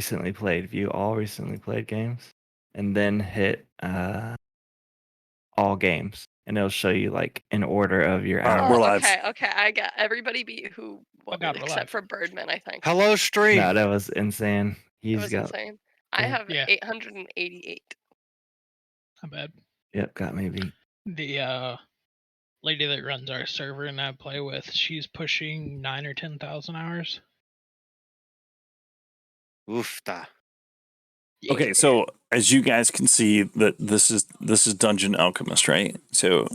recently played, view all recently played games, and then hit all games, and it'll show you like in order of your All right, hours. we're live. Okay. I got everybody beat who won, God, we're except live. for Birdman, I think. Hello, stream. No, that was insane. It He's was got insane. I have Yeah. 888. Not bad. got me beat. The lady that runs our server and I play with, she's pushing 9 or 10,000 hours. Oofta. Okay, so as you guys can see, that this is Dungeon Alchemist, right? So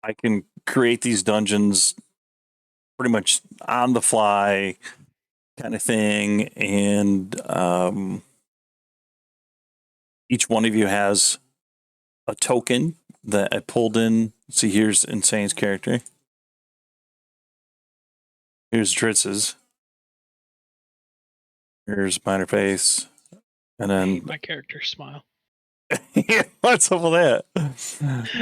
I can create these dungeons pretty much on the fly, kind of thing, and each one of you has a token that I pulled in. See, here's Insane's character. Here's Dritz's. Here's Minor Face. And I then hate my character smile. what's up with that?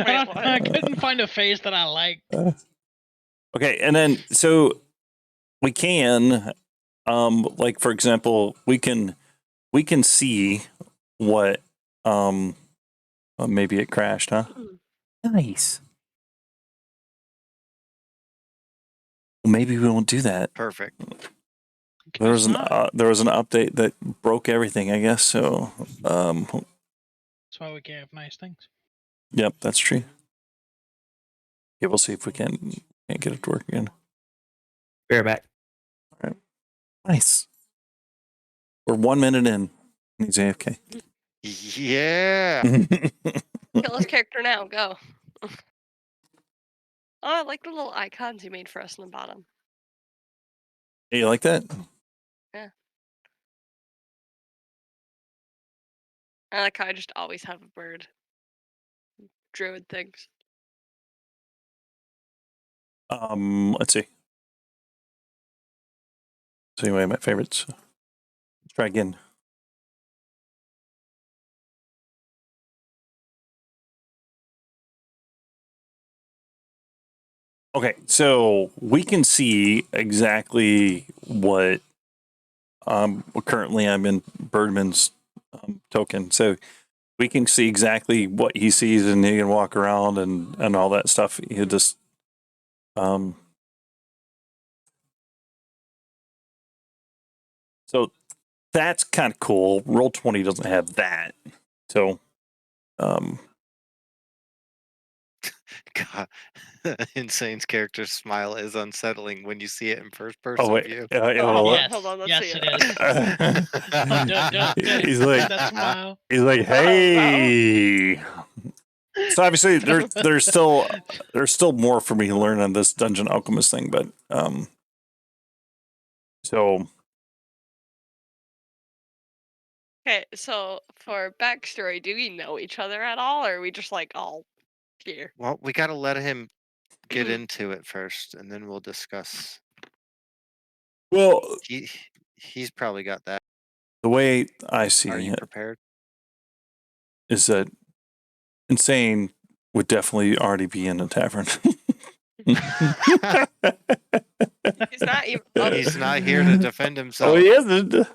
I couldn't find a face that I liked. Okay, and then so we can, like for example, we can see what, maybe it crashed, huh? Nice. Well, maybe we won't do that. Perfect. There was an update that broke everything, I guess. So, That's why we can't have nice things. yep, that's true. Yeah, we'll see if we can't get it to work again. Bear back. All right, nice. We're 1 minute in. He's AFK. Yeah. Kill his character now. Go. Oh, I like the little icons you made for us in the bottom. You like that? Yeah. I like how I just always have a bird. Druid things. Let's see. So anyway, my favorites. Let's try again. Okay, so we can see exactly what currently I'm in Birdman's token. So we can see exactly what he sees, and he can walk around and all that stuff. He just so that's kind of cool. Roll20 doesn't have that. So God, Insane's character smile is unsettling when you see it in first person view. Hold on, let's see it it. is. He's like that smile. He's like, hey. So obviously there's still more for me to learn on this Dungeon Alchemist thing, but so Okay, so for backstory, do we know each other at all, or are we just like all here? Well, we got to let him get into it first, and then we'll discuss. well, He's probably got that. the way I see Are you it prepared? is that Insane would definitely already be in the tavern. He's not even. He's not here to defend himself. Oh, he isn't.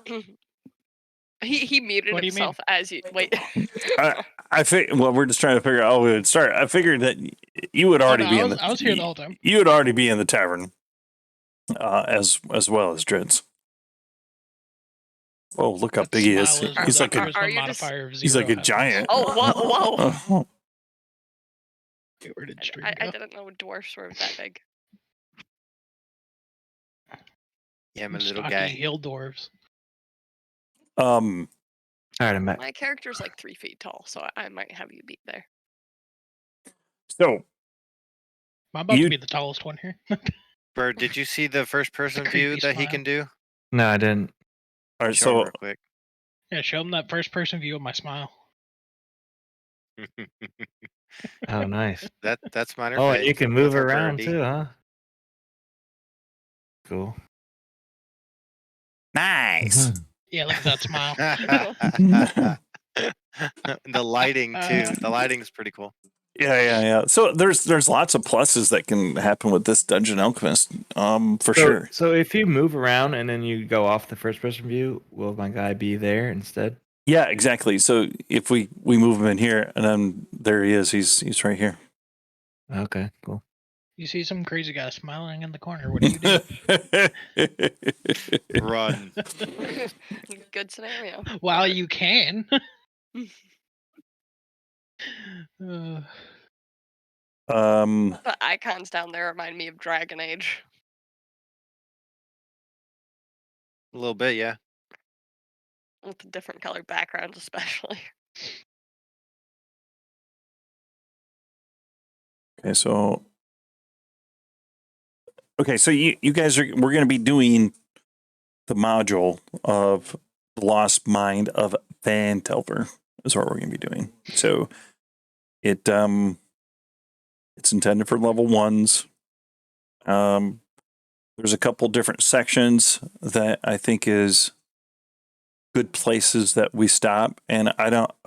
He muted What do you mean? himself as you wait. I think. Well, we're just trying to figure out how we would start. I figured that you would already be in the. I was here the whole time. You would already be in the tavern, as well as Dreads. Oh, look how big he is! He's like a giant. Oh, whoa! Where did I didn't know dwarfs were that big. Yeah, I'm a little stocky guy. Hill dwarves. All right, I'm back. My character's like 3 feet tall, so I might have you beat there. So, I'm about to be the tallest one here. Bird, did you see the first person view that he can do? No, I didn't. all right, Show him so real quick. Yeah, show them that first person view of my smile. Oh, nice. That's Minor Oh, Face. you can move That's our around birdie. too, huh? Cool. nice. Yeah, look at that smile. The lighting too. The lighting's pretty cool. Yeah. So there's lots of pluses that can happen with this Dungeon Alchemist, for sure. So if you move around and then you go off the first person view, will my guy be there instead? Yeah, exactly. So if we move him in here, and then there he is. He's right here. Okay, cool. You see some crazy guy smiling in the corner. What do you do? Run. Good scenario. While you can. Uh, The icons down there remind me of Dragon Age. A little bit, yeah. With the different colored backgrounds, especially. So you guys we're going to be doing the module of the Lost Mine of Phandelver is what we're going to be doing. So it's intended for level 1s. There's a couple different sections that I think is good places that we stop, and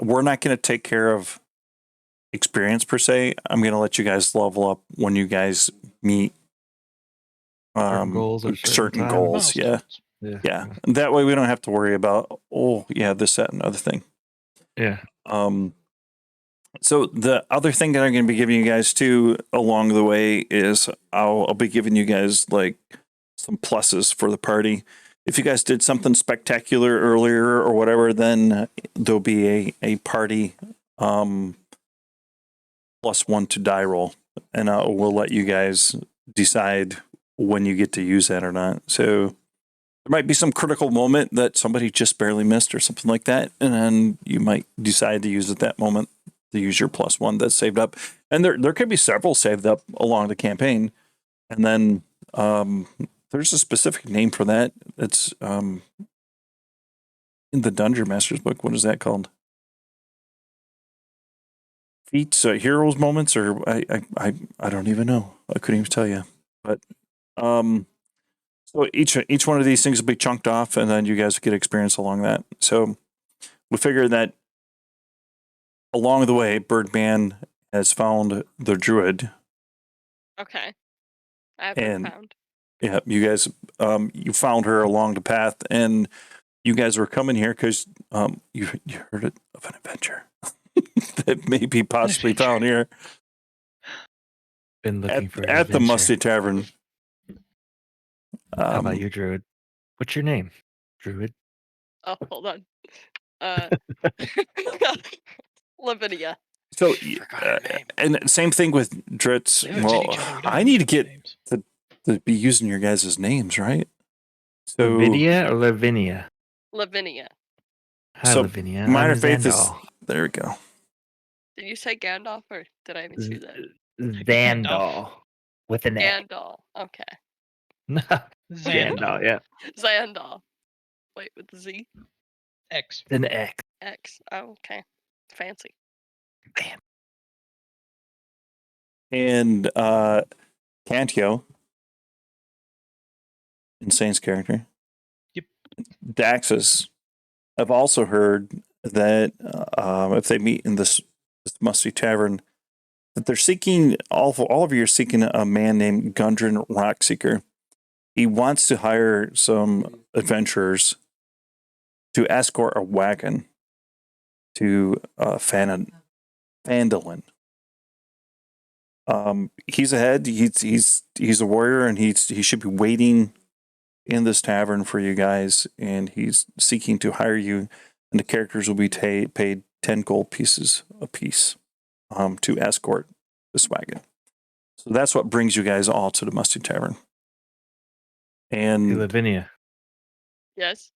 we're not going to take care of experience per se. I'm going to let you guys level up when you guys meet Certain goals or certain time. goals. Yeah. And that way we don't have to worry about this, that, and other thing. Yeah. So the other thing that I'm going to be giving you guys too along the way is I'll be giving you guys like some pluses for the party. If you guys did something spectacular earlier or whatever, then there'll be a party +1 to die roll, and we'll let you guys decide when you get to use that or not. So there might be some critical moment that somebody just barely missed or something like that, and then you might decide to use at that moment to use your +1 that's saved up. And there could be several saved up along the campaign, and then there's a specific name for that. It's in the Dungeon Master's book. What is that called? Feats, heroes moments, or I don't even know. I couldn't even tell you. But so each one of these things will be chunked off, and then you guys get experience along that. So we figure that along the way, Birdman has found the druid. Okay. I have been And found. yeah, you guys, you found her along the path, and you guys were coming here because you heard of an adventure that may be possibly found here Been looking for an at the adventure. Musty Tavern. How about you, Druid? What's your name, Druid? Oh, hold on. Lavinia. So, Forgot her name. and same thing with Dritz. we haven't Well, seen each other. We don't I know need to each other's get names. to be using your guys' names, right? So, Lavinia or Lavinia? Lavinia. Hi, So, Lavinia. Minor I'm Faith is Xandal. there. We go. Did you say Gandalf or did I mishear that? Xandal. With an A. Gandalf. Okay. Xandal, yeah. Xandal. Wait, with the Z? X. An X. X. Oh, okay. Fancy. And Cantio, Insane's character. Yep. Daxus. I've also heard that if they meet in this Musty Tavern, that they're seeking all of you are seeking a man named Gundren Rockseeker. He wants to hire some adventurers to escort a wagon to Phandalin. He's ahead. He's a warrior, and he should be waiting in this tavern for you guys. And he's seeking to hire you, and the characters will be paid 10 gold pieces apiece to escort this wagon. So that's what brings you guys all to the Musty Tavern. Hey, And Lavinia, Yes.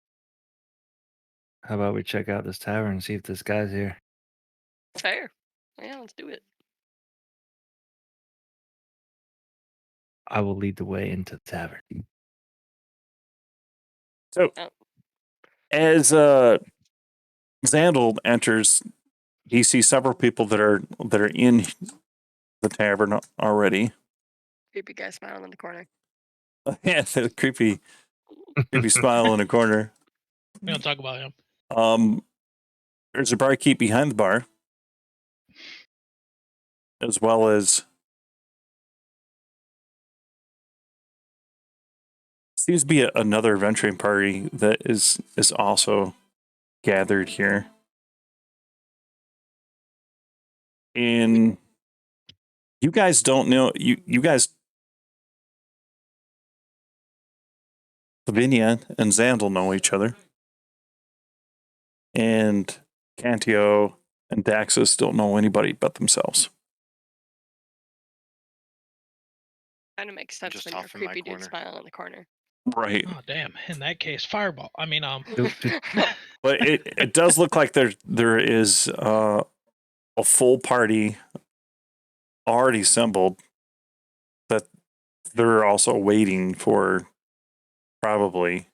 how about we check out this tavern and see if this guy's here? Fair. Yeah, let's do it. I will lead the way into the tavern. so, Oh. as Xandal enters, he sees several people that are in the tavern already. Creepy guy smiling in the corner. Yeah, the creepy smile in a corner. We don't talk about him. There's a barkeep behind the bar. as well as seems to be another adventuring party that is also gathered here. And you guys don't know you guys Lavinia and Xandal know each other. And Cantio and Daxus don't know anybody but themselves. Kind of makes sense Just when you're a off in my creepy dude corner. smiling in the corner. Right. Oh damn! In that case, fireball. I mean, But it does look like there is a full party already assembled that they're also waiting for, probably.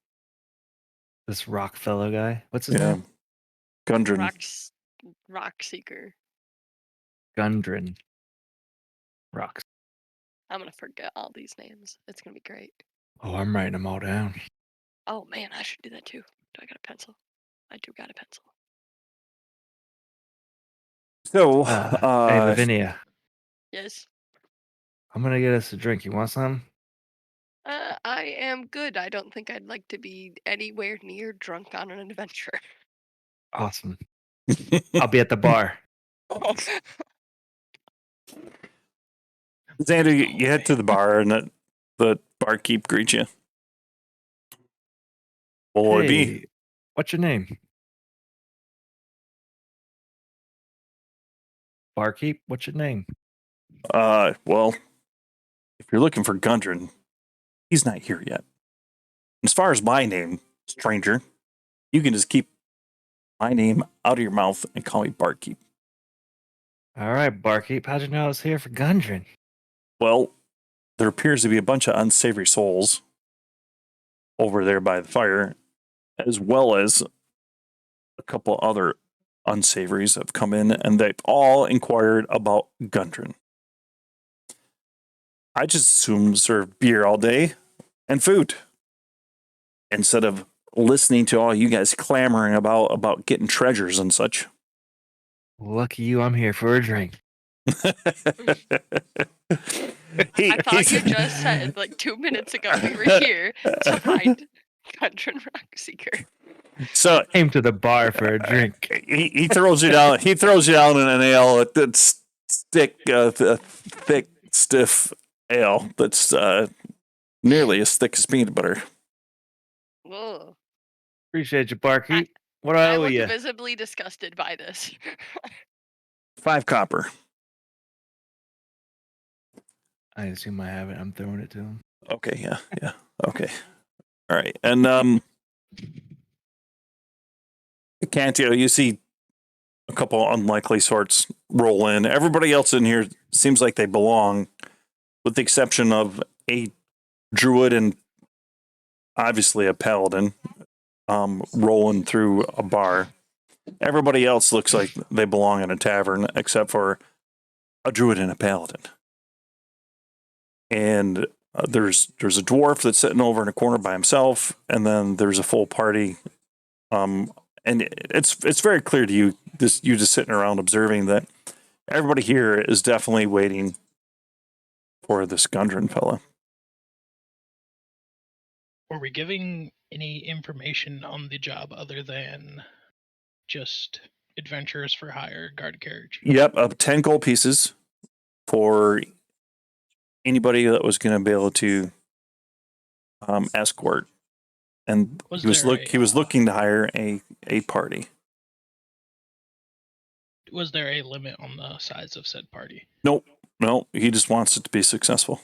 This rock fellow guy. What's his name? Gundren. Rock Seeker. Gundren. Rocks. I'm gonna forget all these names. It's gonna be great. Oh, I'm writing them all down. Oh man, I should do that too. Do I got a pencil? I do got a pencil. So, Hey, Lavinia, Yes. I'm gonna get us a drink. You want some? I am good. I don't think I'd like to be anywhere near drunk on an adventure. Awesome. I'll be at the bar. Xander, you head to the bar and the barkeep greets you. What will it be? Hey, what's your name? Barkeep, what's your name? Well, if you're looking for Gundren, he's not here yet. As far as my name, stranger, you can just keep my name out of your mouth and call me barkeep. All right, barkeep. How'd you know I was here for Gundren? Well, there appears to be a bunch of unsavory souls over there by the fire, as well as a couple other unsavories have come in, and they've all inquired about Gundren. I just assume serve beer all day and food instead of listening to all you guys clamoring about getting treasures and such. Lucky you, I'm here for a drink. I thought you just said like 2 minutes ago we were here to find Gundren Rock Seeker. So Came to the bar for a drink. he throws you down. He throws you down in an ale that's thick, stiff ale that's nearly as thick as peanut butter. Whoa. Appreciate you, barkeep. What do I I owe look you? visibly disgusted by this. 5 copper. I assume I have it. I'm throwing it to him. Okay, yeah. Okay. All right. And Cantio, you see a couple unlikely sorts roll in. Everybody else in here seems like they belong, with the exception of a druid and obviously a paladin rolling through a bar. Everybody else looks like they belong in a tavern, except for a druid and a paladin. And there's a dwarf that's sitting over in a corner by himself, and then there's a full party. And it's very clear to you, you just sitting around observing, that everybody here is definitely waiting for this Gundren fella. were we giving any information on the job other than just adventurers for hire, guard carriage? Yep, 10 gold pieces for anybody that was going to be able to escort. And he was looking to hire a party. Was there a limit on the size of said party? Nope. He just wants it to be successful.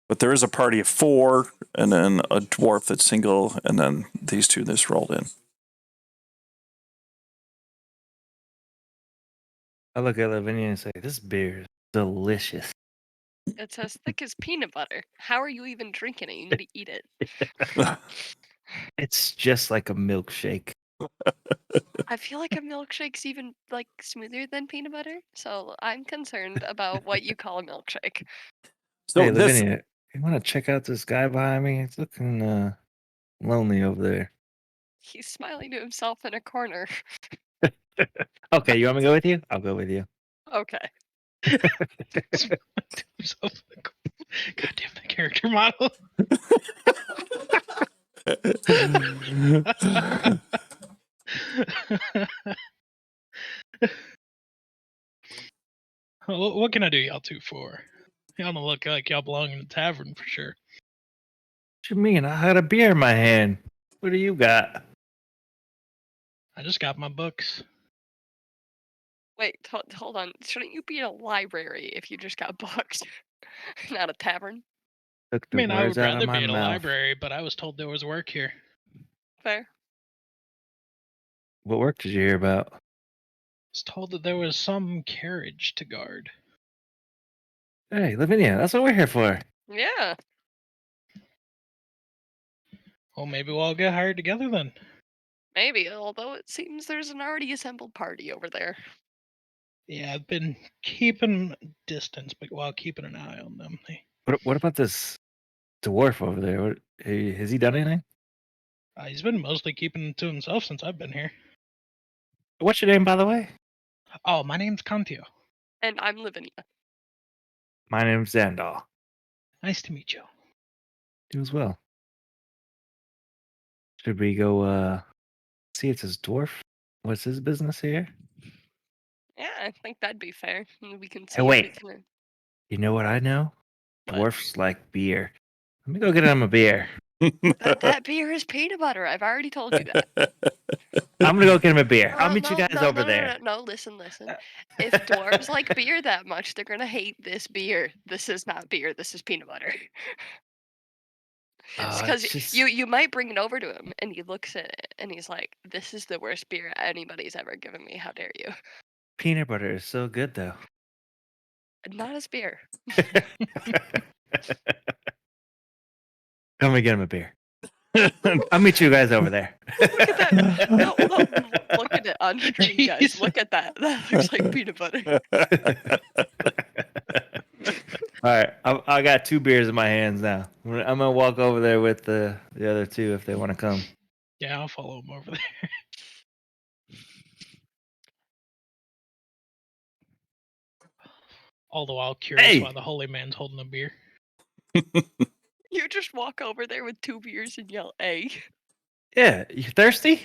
But there is a party of 4, and then a dwarf that's single, and then these two that's rolled in. I look at Lavinia and say, this beer is delicious. It's as thick as peanut butter. How are you even drinking it? You need to eat it. It's just like a milkshake. I feel like a milkshake's even like smoother than peanut butter, so I'm concerned about what you call a milkshake. So hey, this, Lavinia, you want to check out this guy behind me? He's looking lonely over there. He's smiling to himself in a corner. Okay, you want me to go with you? I'll go with you. Okay. So, God damn the character model. What can I do y'all two for? Y'all don't look like y'all belong in the tavern for sure. What you mean? I had a beer in my hand. What do you got? I just got my books. Wait, hold on. Shouldn't you be in a library if you just got booked? Not a tavern. Took I the mean, I words would out of rather my be in a mouth. library, but I was told there was work here. Fair. What work did you hear about? I was told that there was some carriage to guard. Hey, Lavinia, that's what we're here for. Yeah. Well, maybe we'll all get hired together then. Maybe, although it seems there's an already assembled party over there. Yeah, I've been keeping distance, but while keeping an eye on them. What about this dwarf over there? Has he done anything? He's been mostly keeping to himself since I've been here. What's your name, by the way? Oh, my name's Cantio. And I'm Lavinia. My name's Xandal. Nice to meet you. You as well. Should we go see if this dwarf? What's his business here? Yeah, I think that'd be fair. And we can see Hey, if we wait. can. You know what I know? What? Dwarfs like beer. Let me go get him a beer. That beer is peanut butter. I've already told you that. I'm gonna go get him a beer. I'll Well, meet you no, guys no, over no, no, there. no, listen. If dwarves like beer that much, they're gonna hate this beer. This is not beer. This is peanut butter. It's because It's just you might bring it over to him, and he looks at it, and he's like, "This is the worst beer anybody's ever given me. How dare you?" peanut butter is so good though. Not as beer. Come and get him a beer. I'll meet you guys over there. Look at that. No, look at it on screen, guys. Jesus. Look at that. That looks like peanut butter. All right, I got 2 beers in my hands now. I'm gonna walk over there with the other 2 if they want to come. Yeah, I'll follow him over there. All the while curious Hey! why the holy man's holding a beer. You just walk over there with 2 beers and yell, "Hey!" Yeah, you thirsty?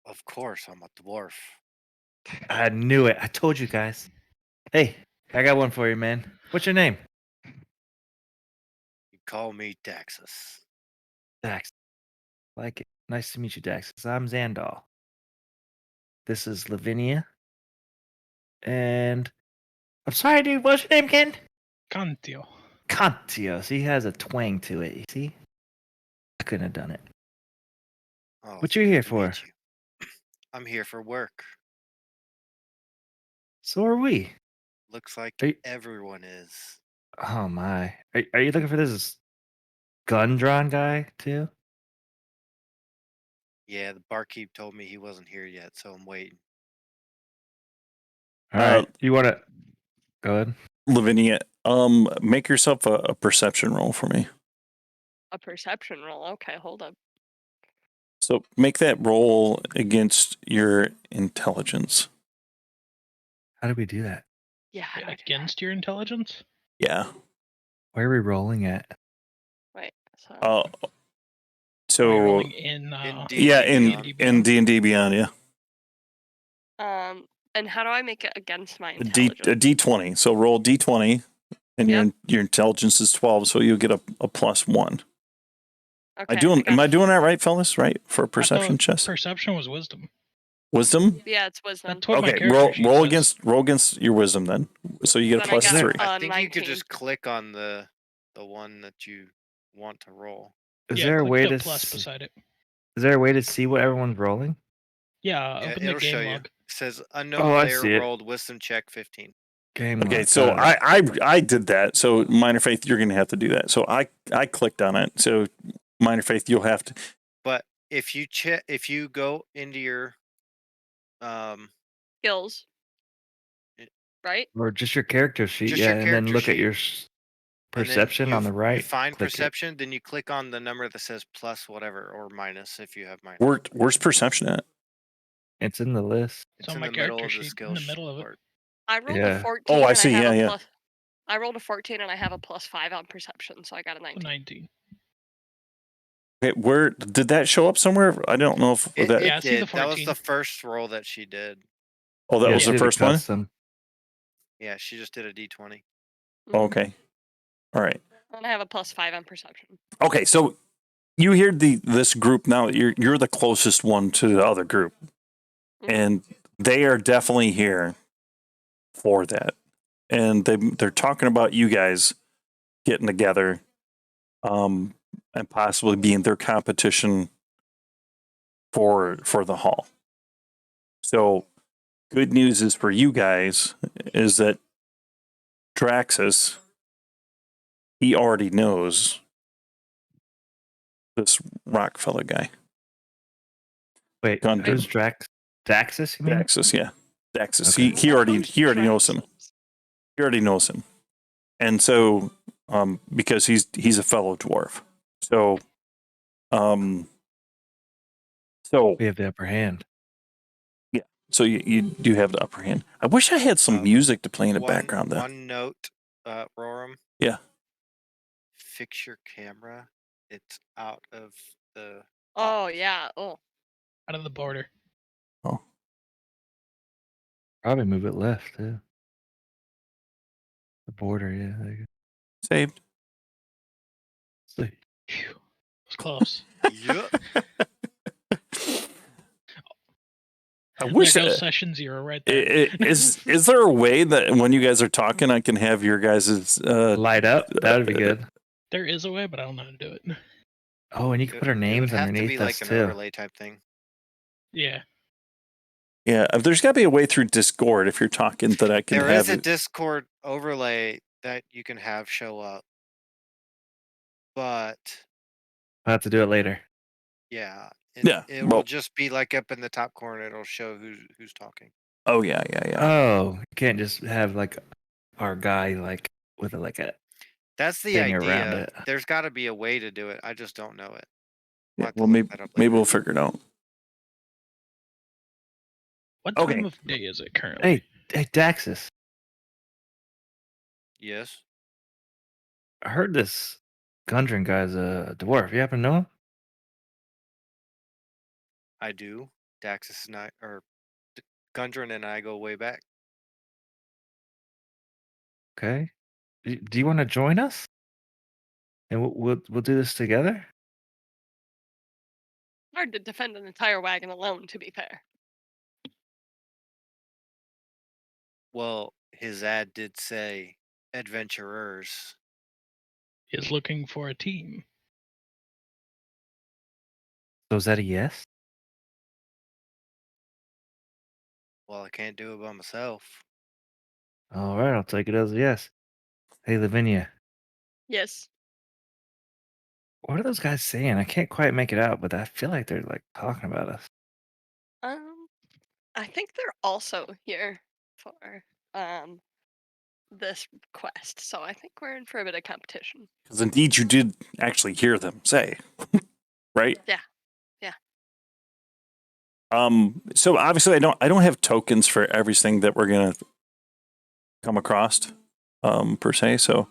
Of course, I'm a dwarf. I knew it. I told you guys. Hey, I got one for you, man. What's your name? You call me Daxus. Dax. Like it. Nice to meet you, Dax. I'm Xandal. This is Lavinia. And I'm sorry, dude. What's your name again? Cantio. Contios. He has a twang to it. You see? I couldn't have done it. Oh, What you here good to meet for? you. I'm here for work. So are we. Looks like Are you- everyone is. Oh my. Are you looking for this gun drawn guy too? Yeah, the barkeep told me he wasn't here yet, so I'm waiting. All right. You want to go ahead? Lavinia, make yourself a perception roll for me. A perception roll. Okay, hold up. So make that roll against your intelligence. How do we do that? Yeah, how do I do that? Against your intelligence? Yeah. Where are we rolling at? Wait, so Uh, Are we so rolling in D&D yeah, Beyond. in D&D Beyond, yeah. and how do I make it against my A intelligence? D20. So roll D20, and Yep. your intelligence is 12, so you'll get a +1. Okay, Am I doing that right, fellas? Right for a perception chest? Perception was wisdom. Wisdom? Yeah, it's wisdom. That's what my Okay, character sheet roll says. against your wisdom then. So you get a Then I got +3. I think you could 19. just click on the one that you want to roll. Is Yeah, there a click way the to plus beside it. Is there a way to see what everyone's rolling? Yeah, Yeah, open the it'll show game you. log. It says unknown Oh, I player see it. rolled wisdom check 15. Game Okay, log, so got it. I did that. So Minor Faith, you're going to have to do that. So I clicked on it. So Minor Faith, you'll have to. But if you go into your Skills. It- Right? Or just your character sheet, Just yeah, your and then character look at sheet. your and then perception on the right. you find click it. perception, then you click on the number that says plus whatever or minus if you have minus. Where's perception at? It's in the list. It's It's on in my the middle character of the sheet, in skill the middle of it. part. I rolled a Yeah. 14 Oh, I and see. I have Yeah, a yeah. plus. I rolled a 14 and I have a +5 on perception, so I got a So 19. 19. Okay, where did that show up somewhere? I don't know if It, that. Yeah, I it see the did. That was 14. the first roll that she did. Oh, that Yeah, was she the did a first one. custom. Yeah, she just did a D20. Oh, okay. All right. And I have a +5 on perception. Okay, so you hear this group now. You're the closest one to the other group, and they are definitely here for that. And they're talking about you guys getting together, and possibly being their competition for the hall. So, good news is for you guys is that Draxus, he already knows this Rockefeller guy. Wait, Gundren. who's Daxus, you mean? Daxus, yeah, Daxus. Okay. He already Who's knows him. Draxus? He already knows him, and so because he's a fellow dwarf, so so We have the upper hand. yeah, so you do have the upper hand. I wish I had some music to play in the background. There, One note, Roram. Yeah. Fix your camera. It's out of the. Oh yeah. Oh. Out of the border. oh, Probably move it left too. The border, yeah. There you saved. go. See. Phew. It was close. Yep. I wish There goes that, session 0 right there. is there a way that when you guys are talking, I can have your guys' Light up. That would be good. There is a way, but I don't know how to do it. Oh, and you can put our It would names have to underneath be us like an too. overlay type thing. Yeah. yeah. There's got to be a way through Discord if you're talking that I can There have is a it. Discord overlay that you can have show up. But I'll have to do it later. yeah, Yeah, it well- will just be like up in the top corner. It'll show who's talking. Oh yeah. Oh, you can't just have like our guy like with like a That's the thing around idea. it. There's got to be a way to do it. I just don't know it. I'll Yeah, have to well, look maybe that up maybe later. we'll figure it out. What Okay. time of day is it currently? Hey, Daxus. Yes, I heard this Gundren guy's a dwarf. You happen to know him? I do. Daxus and I, or Gundren and I go way back. Okay. Do you want to join us? And we'll do this together. Hard to defend an entire wagon alone, to be fair. Well, his ad did say adventurers. Is looking for a team. So is that a yes? Well, I can't do it by myself. All right, I'll take it as a yes. Hey, Lavinia, Yes. what are those guys saying? I can't quite make it out, but I feel like they're like talking about us. I think they're also here for this quest, so I think we're in for a bit of competition. Because indeed, you did actually hear them say, right? Yeah. So obviously, I don't have tokens for everything that we're gonna come across, per se. So,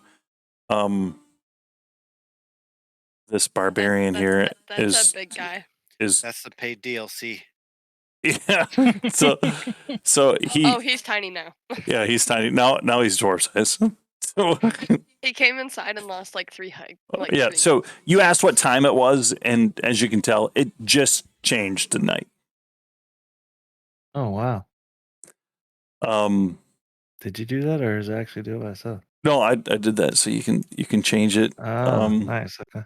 this barbarian here That's a big guy. is That's the paid DLC. yeah. So Oh, he's tiny now. yeah, he's tiny now. Now he's dwarf size. So He came inside and lost like 3 height. Like yeah. 3. So you asked what time it was, and as you can tell, it just changed to night. Oh wow! Um, Did you do that, or is it actually do it by itself? no, I did that so you can change it. Oh, nice. Okay.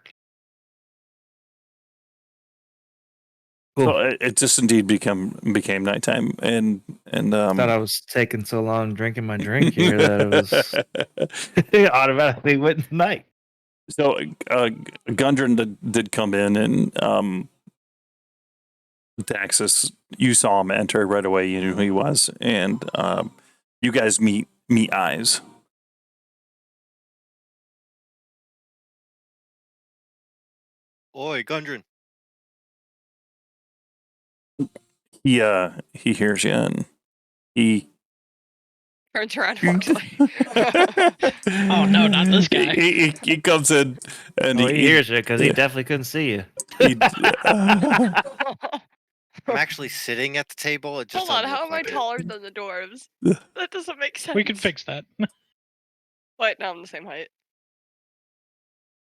So Cool. it just indeed became nighttime, and Thought I was taking so long drinking my drink here that it was automatically went night. so Gundren did come in, and Daxus, you saw him enter right away. You knew who he was, and you guys meet eyes. Oi, Gundren. he hears you and he Turns around and walks away. Oh no, not this guy. He comes in and Oh, he hears you because he definitely couldn't see you. he I'm actually sitting at the table. It just Hold on, doesn't how look am I like it. taller than the dwarves? That doesn't make sense. We can fix that. Wait, now I'm the same height.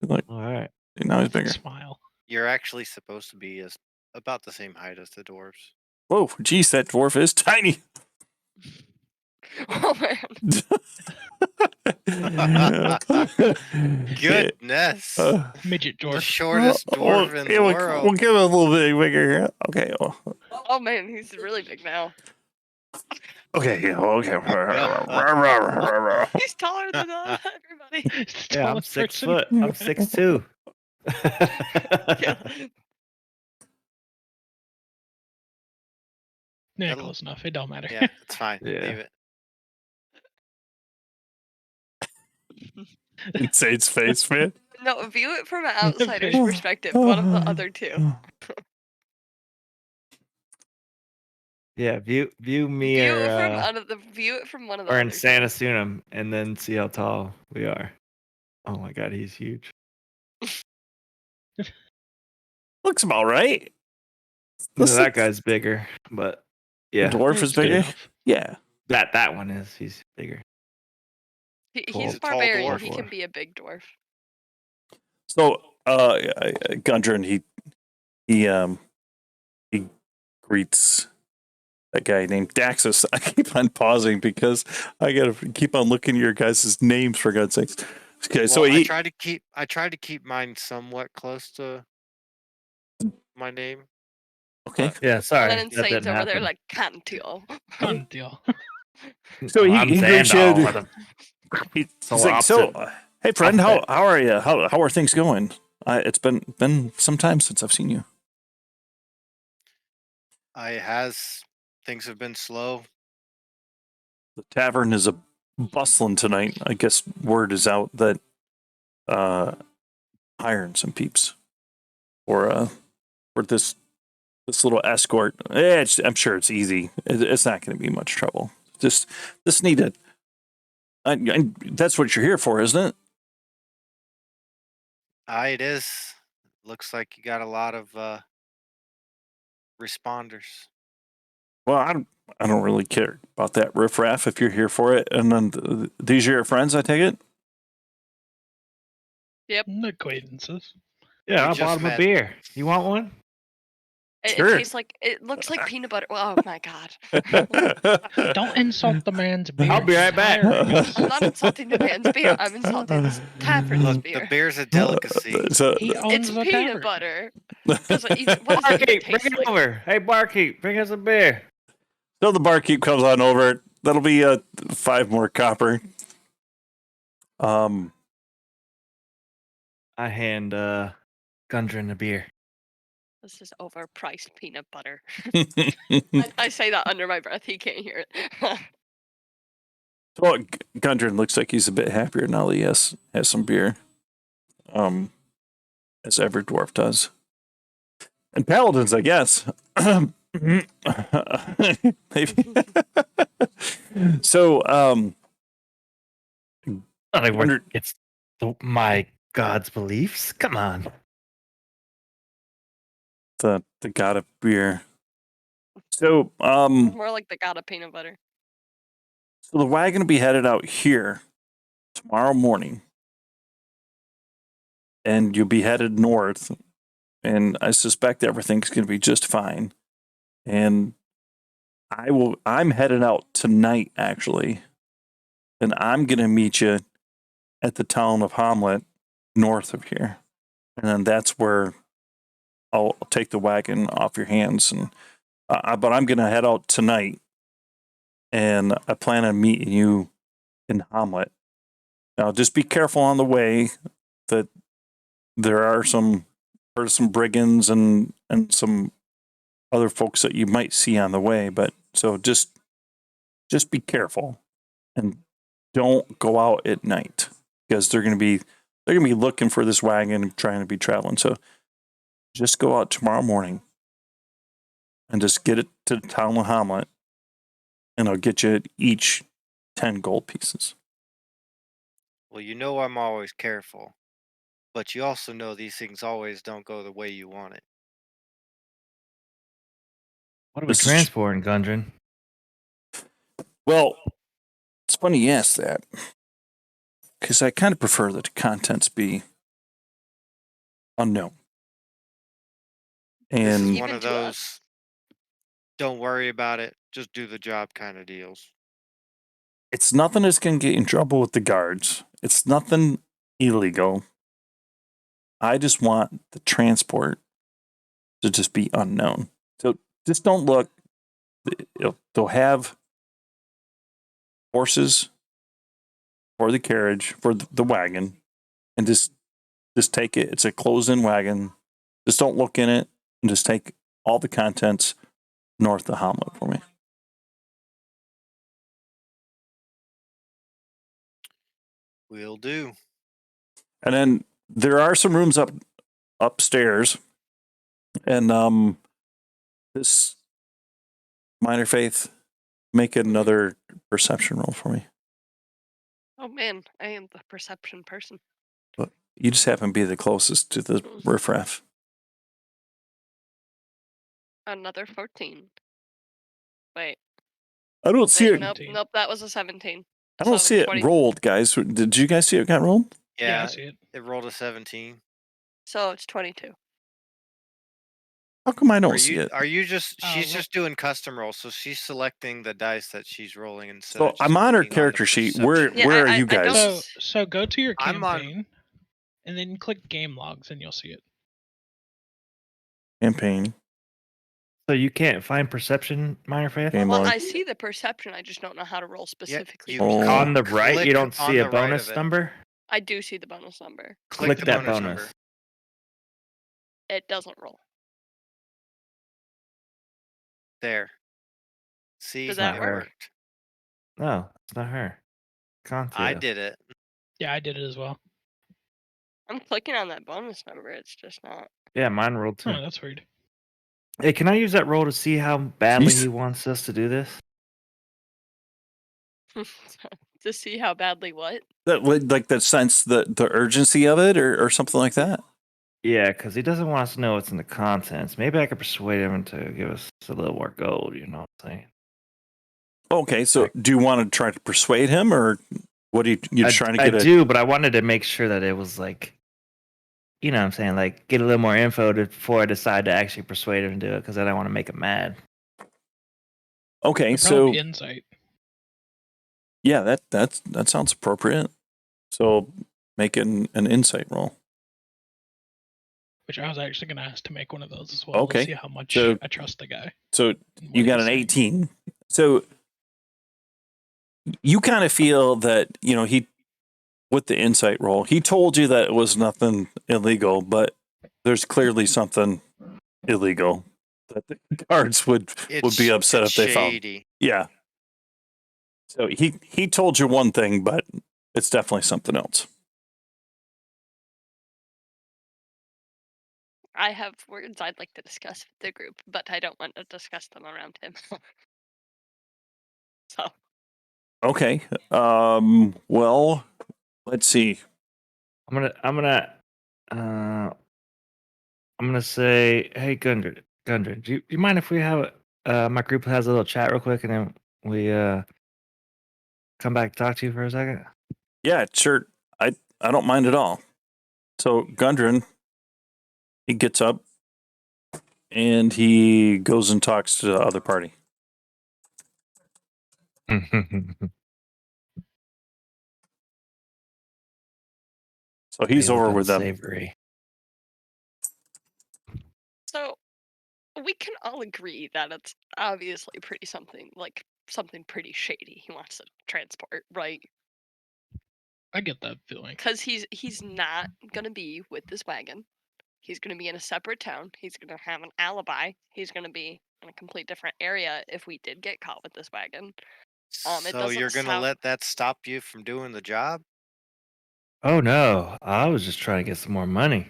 like All right. now he's bigger. Smile. You're actually supposed to be about the same height as the dwarves. Whoa, geez, that dwarf is tiny. Oh man. Goodness. Midget The dwarf. shortest dwarf in the world. We'll give him a little bit bigger. Okay. Oh man, he's really big now. Okay. Okay. He's taller than everybody. It's the Yeah, I'm tallest 6 person. foot. I'm 6'2". Yeah, That'll- close enough. It don't matter. Yeah, it's fine. Yeah. Leave it. Insane's face, man. No, view it from an outsider's perspective. One of the other two. Yeah, view me View or it from one of the or other in Santa Sunum, and then see how tall we are. Oh my god, he's huge. Looks about right. No, that guy's bigger, but yeah, The dwarf is It's good bigger. enough. Yeah. that one is. He's bigger. He's He's a tall barbarian. dwarf. He can be a big dwarf. So, Gundren, he greets a guy named Daxus. I keep on pausing because I gotta keep on looking at your guys' names for God's sakes. Okay, so Well, he I try to keep mine somewhat close to my name. okay. Yeah, sorry. And then that Insane's didn't over there happen. like, can't deal. Done deal. So I'm he greets you. Xandal with a He's Solar like, so, opposite hey friend, how outfit. are you? How are things going? It's been some time since I've seen you. Things have been slow. The tavern is a bustling tonight. I guess word is out that hiring some peeps for this little escort. I'm sure it's easy. It's not going to be much trouble. Just need to. That's what you're here for, isn't it? It is. Looks like you got a lot of responders. Well, I don't really care about that riffraff if you're here for it. And then these are your friends, I take it? Acquaintances. Yeah, We I just bought him a met. beer. You want one? Sure. It looks like peanut butter. Oh my god. Don't insult the man's beer. I'll be right He's back. hiring us. I'm not insulting the man's beer. I'm insulting this tavern's Look, beer. the beer's a delicacy. So, He owns It's the peanut tavern. butter. What does it even Barkeep, taste bring it like? over. Hey, barkeep, bring us a beer. so the barkeep comes on over. That'll be 5 more copper. I hand Gundren a beer. This is overpriced peanut butter. I say that under my breath. He can't hear it. Well, Gundren looks like he's a bit happier now that he has some beer. As every dwarf does. And paladins, I guess. Maybe. So, Not like Wonder- it's my god's beliefs. Come on. the god of beer. So, More like the god of peanut butter. so the wagon will be headed out here tomorrow morning. And you'll be headed north. And I suspect everything's going to be just fine. And I'm headed out tonight, actually. And I'm going to meet you at the town of Hamlet, north of here. And then that's where I'll take the wagon off your hands. And but I'm going to head out tonight. And I plan on meeting you in Hamlet. Now, just be careful on the way that there are some brigands and some other folks that you might see on the way. But so just be careful and don't go out at night because they're going to be looking for this wagon and trying to be traveling. So just go out tomorrow morning and just get it to the town of Hamlet, and I'll get you each 10 gold pieces. Well, you know I'm always careful, but you also know these things always don't go the way you want it. What are we This is transporting, Gundren? Well, it's funny you ask that, because I kind of prefer that the contents be unknown. This is And one Even of to us. those don't worry about it, just do the job kind of deals. it's nothing that's going to get you in trouble with the guards. It's nothing illegal. I just want the transport to just be unknown. So just don't look. They'll have horses for the carriage, for the wagon, and just take it. It's a closed-in wagon. Just don't look in it, and just take all the contents north of Hamlet for me. Will do. And then there are some rooms upstairs, and this minor faith, make another perception roll for me. Oh man, I am the perception person. But you just happen to be the closest to the riffraff. Another 14. Wait, I don't see wait, it. nope, 17. nope, that was a 17. I don't So see it 20 rolled, guys. Did you guys see it got rolled? Yeah, I Yeah, see it. it rolled a 17. So it's 22. How come I Are don't see you it? are you just she's well- just doing custom rolls, so she's selecting the dice that she's rolling instead So of just I'm on her looking the character sheet. Where perception. where are you I don't- guys? So go to your I'm on- campaign, and then click game logs, and you'll see it. Campaign. So you can't find perception, minor faith? Game Well, log. I see the perception, I just don't know how to roll specifically. you for Oh. perception. On the right, you Click don't on see a the right bonus of it. number? I do see the bonus number. Click the that bonus bonus. number. It doesn't roll. There. See, Does that it work? worked. No, it's not her. Contia. I did it. Yeah, I did it as well. I'm clicking on that bonus number, it's just not. Yeah, mine rolled too. Oh, that's weird. Hey, can I use that roll to see how badly Jeez. he wants us to do this? To see how badly what? That like the sense, the urgency of it, or something like that. Yeah, because he doesn't want us to know what's in the contents. Maybe I could persuade him to give us a little more gold, you know what I'm saying? Okay, so do you want to try to persuade him, or what? You're just trying to get I do, but I wanted to make sure that it was like, you know what I'm saying? Like, get a little more info before I decide to actually persuade him to do it, because I don't want to make him mad. Okay, It'd so probably be insight. yeah, that sounds appropriate. So make an insight roll. Which I was actually going to ask to make one of those as well. Okay, To see how much so- I trust the guy. So and what you got he's an saying. 18. So you kind of feel that, he, with the insight roll, he told you that it was nothing illegal, but there's clearly something illegal that the guards would be upset if they found. shady. Yeah. So he told you one thing, but it's definitely something else. I have words I'd like to discuss with the group, but I don't want to discuss them around him. So, Okay. Well, let's see. I'm gonna say, hey, Gundren, do you mind if we have my group has a little chat real quick, and then we come back to talk to you for a second? Yeah, sure. I don't mind at all. So Gundren, he gets up and he goes and talks to the other party. So he's They look over all with them. Savory. so we can all agree that it's obviously something pretty shady he wants to transport, right? I get that feeling. Because he's not gonna be with this wagon. He's gonna be in a separate town. He's gonna have an alibi. He's gonna be in a complete different area if we did get caught with this wagon. It So you're doesn't gonna sound- let that stop you from doing the job? Oh no, I was just trying to get some more money.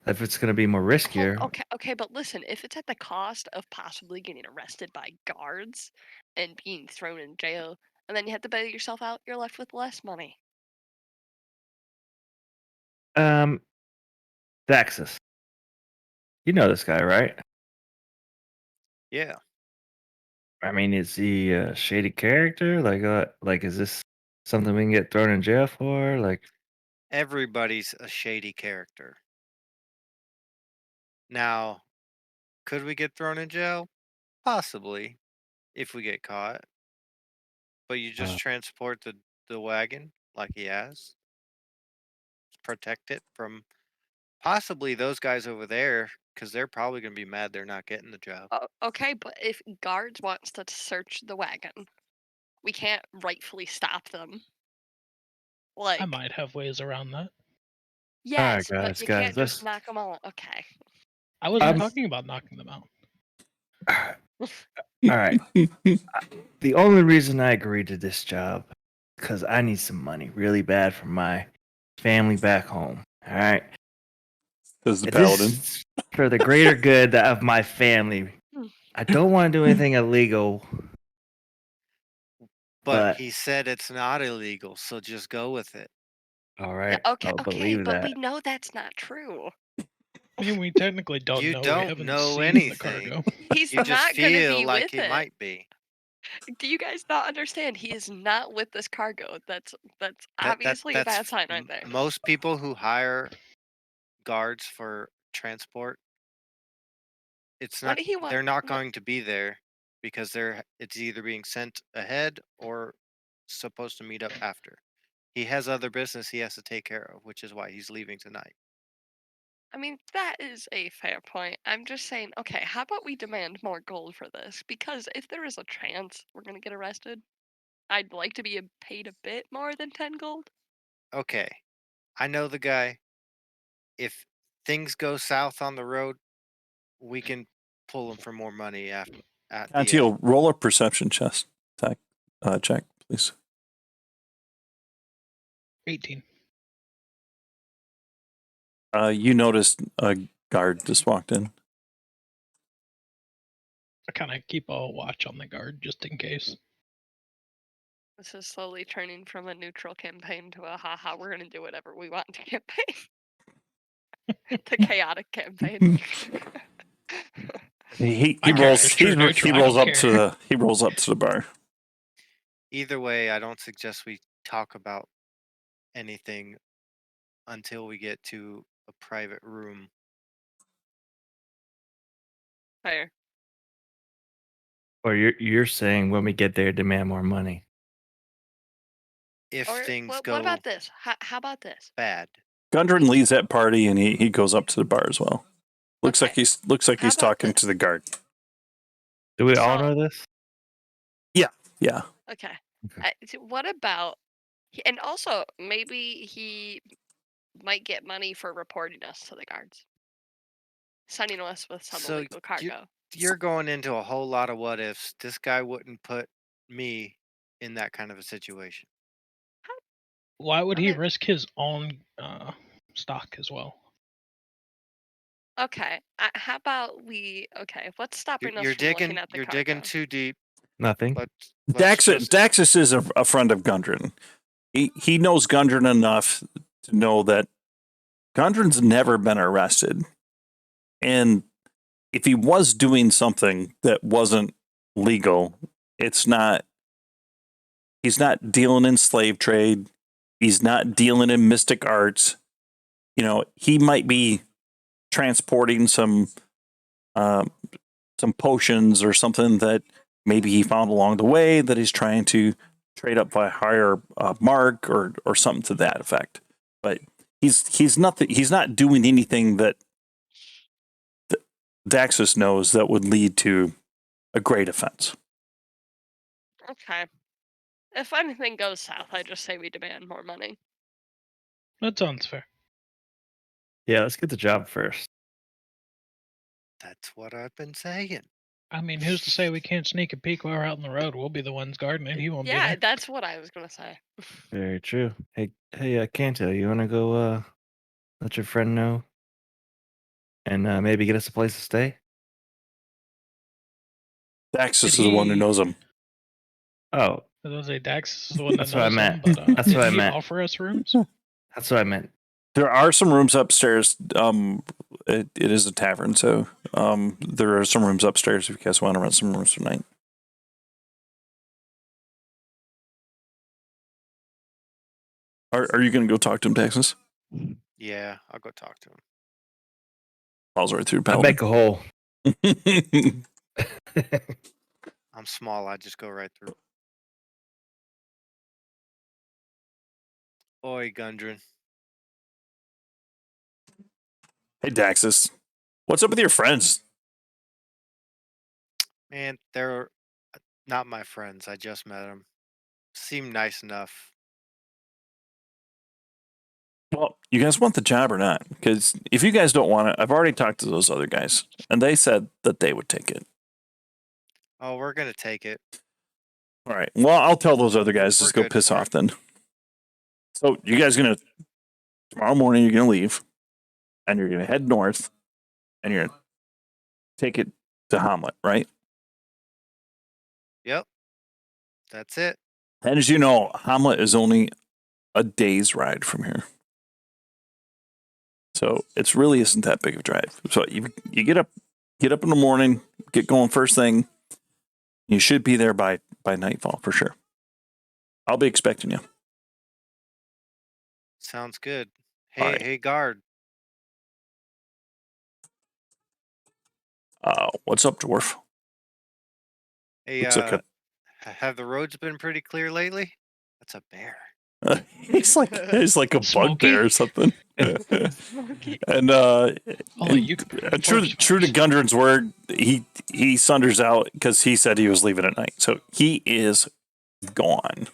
if it's going to be more riskier. Okay, but listen, if it's at the cost of possibly getting arrested by guards and being thrown in jail, and then you have to bail yourself out, you're left with less money. Daxus, you know this guy, right? Yeah. I mean, is he a shady character? Like, is this something we can get thrown in jail for? Like, Everybody's a shady character. Now, could we get thrown in jail? Possibly, if we get caught. But you just transport the wagon like he has. Protect it from possibly those guys over there, because they're probably going to be mad they're not getting the job. Okay, but if guards wants to search the wagon, we can't rightfully stop them. I Like, might have ways around that. yes, but guys, you guys, can't just knock them all. Okay. I wasn't talking about knocking them out. All right. The only reason I agreed to this job because I need some money really bad for my family back home. All right. This is the This paladin. is for the greater good of my family. I don't want to do anything illegal. But he said it's not illegal, so just go with it. All right. Okay, I'll okay, believe but that. we know that's not true. I mean, we technically don't You know. We don't haven't know seen anything. the cargo. He's You just not gonna feel be like with he it. might be. Do you guys not understand? He is not with this cargo. That's obviously a bad sign right there. Most people who hire guards for transport, it's What not. did he want? They're not going to be there because it's either being sent ahead or supposed to meet up after. He has other business he has to take care of, which is why he's leaving tonight. I mean, that is a fair point. I'm just saying, okay, how about we demand more gold for this? Because if there is a chance we're gonna get arrested, I'd like to be paid a bit more than 10 gold. Okay, I know the guy. If things go south on the road, we can pull him for more money at the end. Antiel, roll a perception check, please. 18. You noticed a guard just walked in. I kind of keep a watch on the guard just in case. This is slowly turning from a neutral campaign to a haha, we're gonna do whatever we want campaign. To chaotic campaign. He My rolls character's true neutral, I don't care. He rolls up to the bar. Either way, I don't suggest we talk about anything until we get to a private room. Fair. Or you're saying when we get there, demand more money. If Or things what go about this? How about this? bad, Gundren leaves that party and he goes up to the bar as well. Looks like Okay. he's How about talking this? to the guard. Do we all So- know this? Yeah. Okay. Okay. So what about, and also maybe he might get money for reporting us to the guards, sending us with some So illegal cargo. you're going into a whole lot of what ifs. This guy wouldn't put me in that kind of a situation. Why would he Okay. risk his own stock as well? Okay. How about we? Okay. What's stopping us You're from looking digging. at the You're cargo? digging too deep. Nothing. Daxus is a friend of Gundren. He knows Gundren enough to know that Gundren's never been arrested. And if he was doing something that wasn't legal, he's not dealing in slave trade. He's not dealing in mystic arts. You know, he might be transporting some potions or something that maybe he found along the way that he's trying to trade up by a higher mark or something to that effect. But he's not doing anything that Daxus knows that would lead to a great offense. Okay. If anything goes south, I just say we demand more money. That sounds fair. Yeah, let's get the job first. That's what I've been saying. I mean, who's to say we can't sneak a peek while we're out on the road? We'll be the ones guarding it. He won't be Yeah, there. that's what I was gonna say. Very true. Hey, Kanto, you want to go let your friend know and maybe get us a place to stay. Daxus is Did the one who he- knows him. Oh, I was gonna say Dax is the one that That's what I knows him, meant. but That's did what I he meant. offer us rooms? that's what I meant. There are some rooms upstairs. It is a tavern, so there are some rooms upstairs if you guys want to rent some rooms tonight. Are you going to go talk to him, Texas? Yeah, I'll go talk to him. Falls right through I Paladin. make a hole. I'm small. I just go right through. Oi, Gundren. Hey, Daxus. What's up with your friends? Man, they're not my friends. I just met them. Seem nice enough. Well, you guys want the job or not? Because if you guys don't want it, I've already talked to those other guys, and they said that they would take it. Oh, we're gonna take it. All right. Well, I'll tell those other guys We're just go good piss for off then. So you guys gonna tomorrow morning you're gonna leave, and you're gonna head north, and you're gonna take it to Hamlet, right? Yep. That's it. And as you know, Hamlet is only a day's ride from here. So it's really isn't that big of a drive. So you get up in the morning, get going first thing. You should be there by nightfall for sure. I'll be expecting you. Sounds good. All Hey, right. hey, guard. What's up, dwarf? Hey, Looks like have the roads been pretty clear lately? That's a bear. he's like a Smokey? bugbear or something. Smokey. And You could true to Gundren's word, he sunders out because he said he was leaving at night, so he is gone.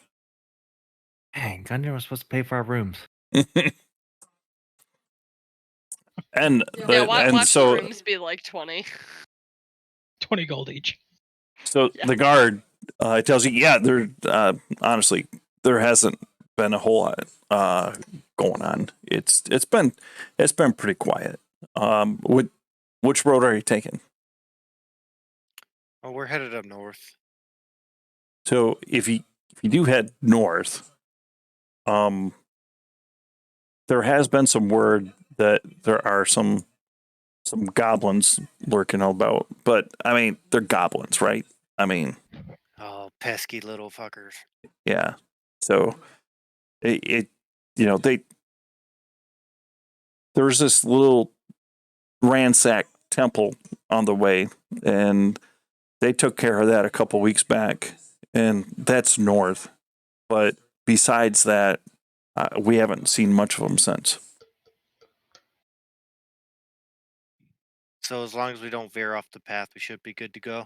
Dang, Gundren was supposed to pay for our rooms. And Yeah, watch the so rooms be like 20. 20 gold each. so Yeah. the guard tells you, yeah, there honestly there hasn't been a whole lot going on. It's been pretty quiet. Which road are you taking? Oh, we're headed up north. So if you do head north, there has been some word that there are some goblins lurking about, but I mean they're goblins, right? I mean, Oh, pesky little fuckers. yeah. So it there's this little ransacked temple on the way, and they took care of that a couple weeks back, and that's north. But besides that, we haven't seen much of them since. So as long as we don't veer off the path, we should be good to go.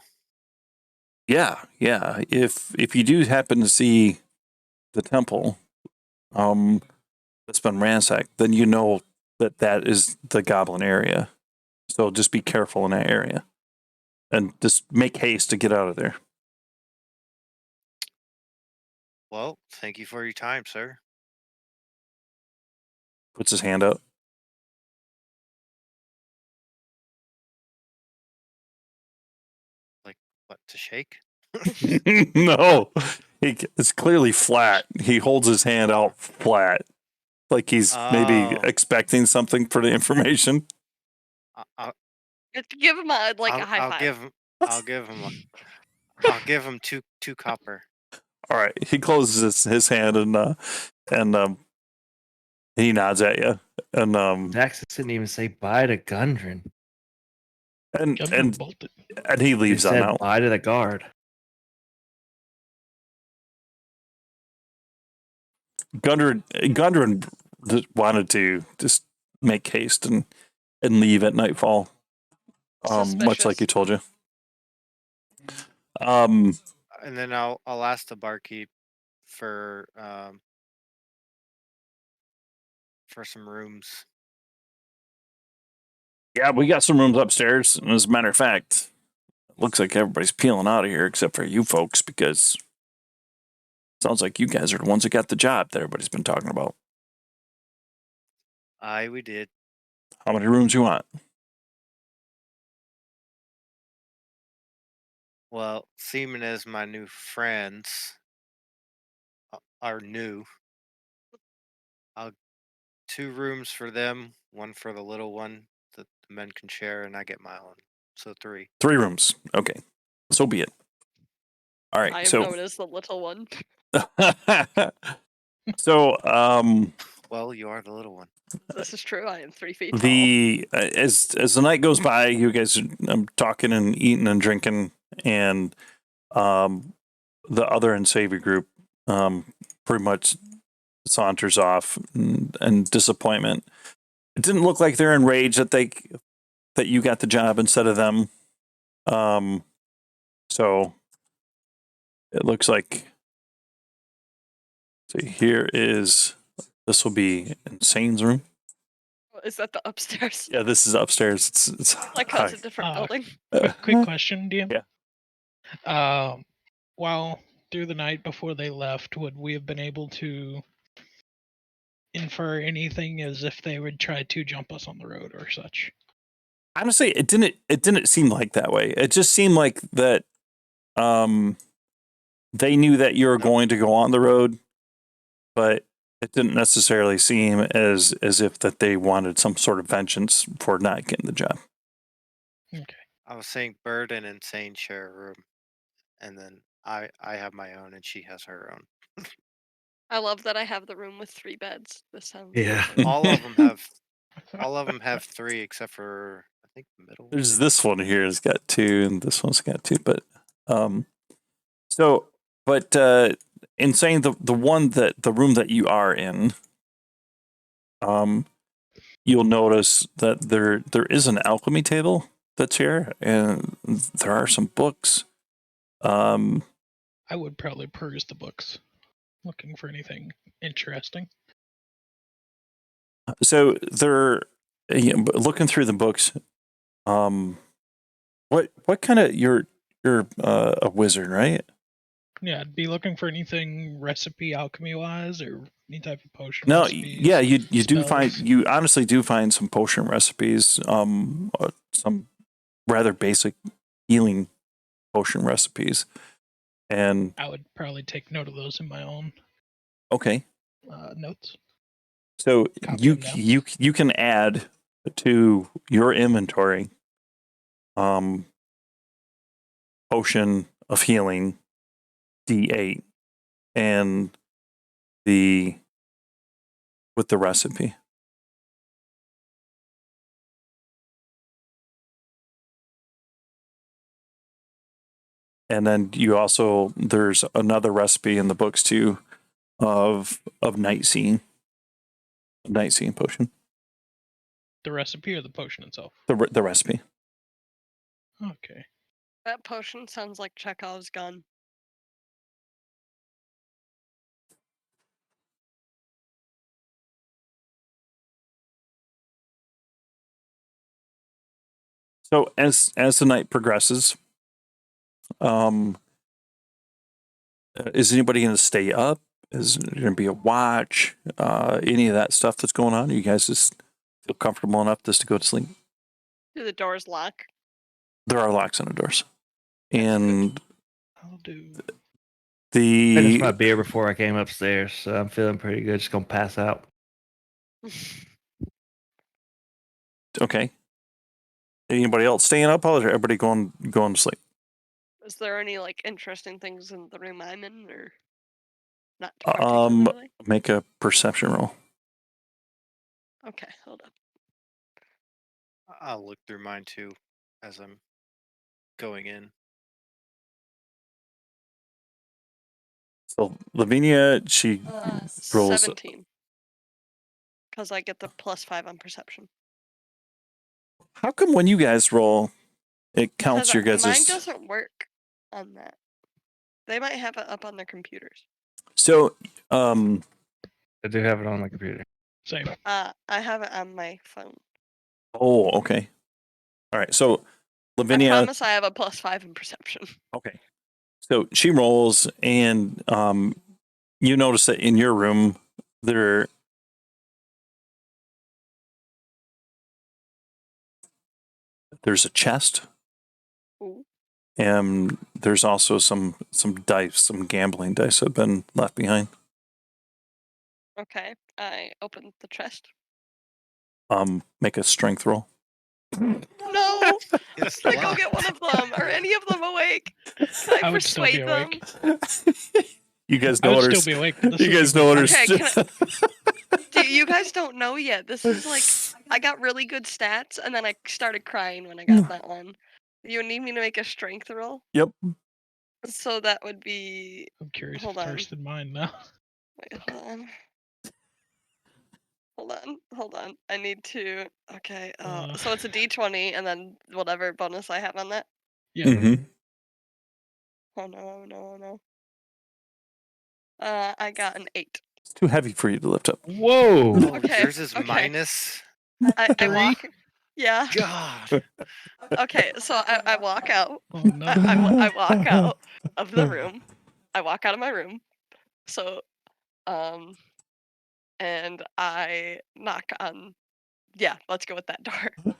Yeah. If you do happen to see the temple, that's been ransacked, then you know that is the goblin area. So just be careful in that area, and just make haste to get out of there. Well, thank you for your time, sir. Puts his hand up. Like, what, to shake? No, it's clearly flat. He holds his hand out flat, like he's maybe Oh. expecting something for the information. I'll You have to give him a high I'll five. give him two copper. All right, he closes his hand and he nods at you, and Dax didn't even say bye to Gundren. Gundren bolted. and he He leaves on said out. bye to the guard. Gundren wanted to just make haste and leave at nightfall, much like he told you. And then I'll ask the barkeep for some rooms. Yeah, we got some rooms upstairs. And as a matter of fact, it looks like everybody's peeling out of here except for you folks, because it sounds like you guys are the ones that got the job that everybody's been talking about. Aye, we did. How many rooms you want? Well, seeming as my new friends are new, I'll 2 rooms for them, 1 for the little one that the men can share, and I get my own. So 3. 3 rooms. Okay. So be it. All right. I am So known as the little one. so Well, you are the little one. This is true. I am 3 feet tall. the as the night goes by, you guys are talking and eating and drinking, and the other Unsavory group pretty much saunters off and disappointment. It didn't look like they're enraged that you got the job instead of them. So it looks like, see, this will be Insane's room. Is that the upstairs? Yeah, this is upstairs. It's Like high. that's a different building. Quick question, DM. Yeah. While through the night before they left, would we have been able to infer anything as if they would try to jump us on the road or such? Honestly, it didn't seem like that way. It just seemed like that they knew that you were going to go on the road, but it didn't necessarily seem as if that they wanted some sort of vengeance for not getting the job. Okay. I was saying Bird and Insane share a room, and then I have my own, and she has her own. I love that I have the room with 3 beds. This sounds Yeah. perfect. All of them have 3 except for I think the middle one. There's this one here has got 2, and this one's got 2. But Insane, the room that you are in, you'll notice that there is an alchemy table that's here, and there are some books. I would probably peruse the books, looking for anything interesting. So they're looking through the books. What kind of you're a wizard, right? Yeah, I'd be looking for anything recipe alchemy wise or any type of potion No, recipes. yeah, you do spells. you honestly do find some potion recipes, some rather basic healing potion recipes, and I would probably take note of those in my own okay. notes. So Copy them down. you can add to your inventory potion of healing D8 and with the recipe. And then there's another recipe in the books too of night seeing potion. The recipe or the potion itself? The recipe. Okay. That potion sounds like Chekhov's gun. So as the night progresses, is anybody going to stay up? Is there going to be a watch? Any of that stuff that's going on? You guys just feel comfortable enough just to go to sleep? Do the doors lock? There are locks on the doors, and I'll do. Finished my the beer before I came upstairs, so I'm feeling pretty good. Just gonna pass out. okay. Anybody else staying up? Or is everybody going to sleep? Is there any like interesting things in the room I'm in, or not particularly? Make a perception roll. Okay, hold up. I'll look through mine too as I'm going in. So Lavinia, she rolls. 17. Because I get the +5 on perception. How come when you guys roll, it counts Because your guys' mine doesn't work on that. They might have it up on their computers. So, I do have it on my computer. Same. I have it on my phone. oh, okay. All right. So, I Lavinia. promise I have a +5 in perception. Okay. So she rolls, and you notice that in your room there's a chest. Ooh. And there's also some dice, some gambling dice have been left behind. Okay, I open the chest. Make a strength roll. No! It's Can I go locked. get one of them? Are any of them awake? Can I I would still be persuade them? awake. You guys I know would what still be awake. But this you is guys gonna know be what fun. Okay, you guys don't know yet. This is like I got really good stats, and then I started crying when I got that one. You need me to make a strength roll? Yep. So that would be. I'm curious Hold if on. first in mine now. Wait, hold on. Hold on. I need to. Okay. So it's a D20 and then whatever bonus I have on that. Yeah. Mm-hmm. Oh no! Oh no! Oh no! I got an 8. It's too heavy for you to lift up. Whoa! Oh, Okay, yours is okay. minus. I 3. walk. Yeah. God. Okay. So I walk out. Oh no. I walk out of the room. I walk out of my room. So, and I knock on. Yeah, let's go with that door.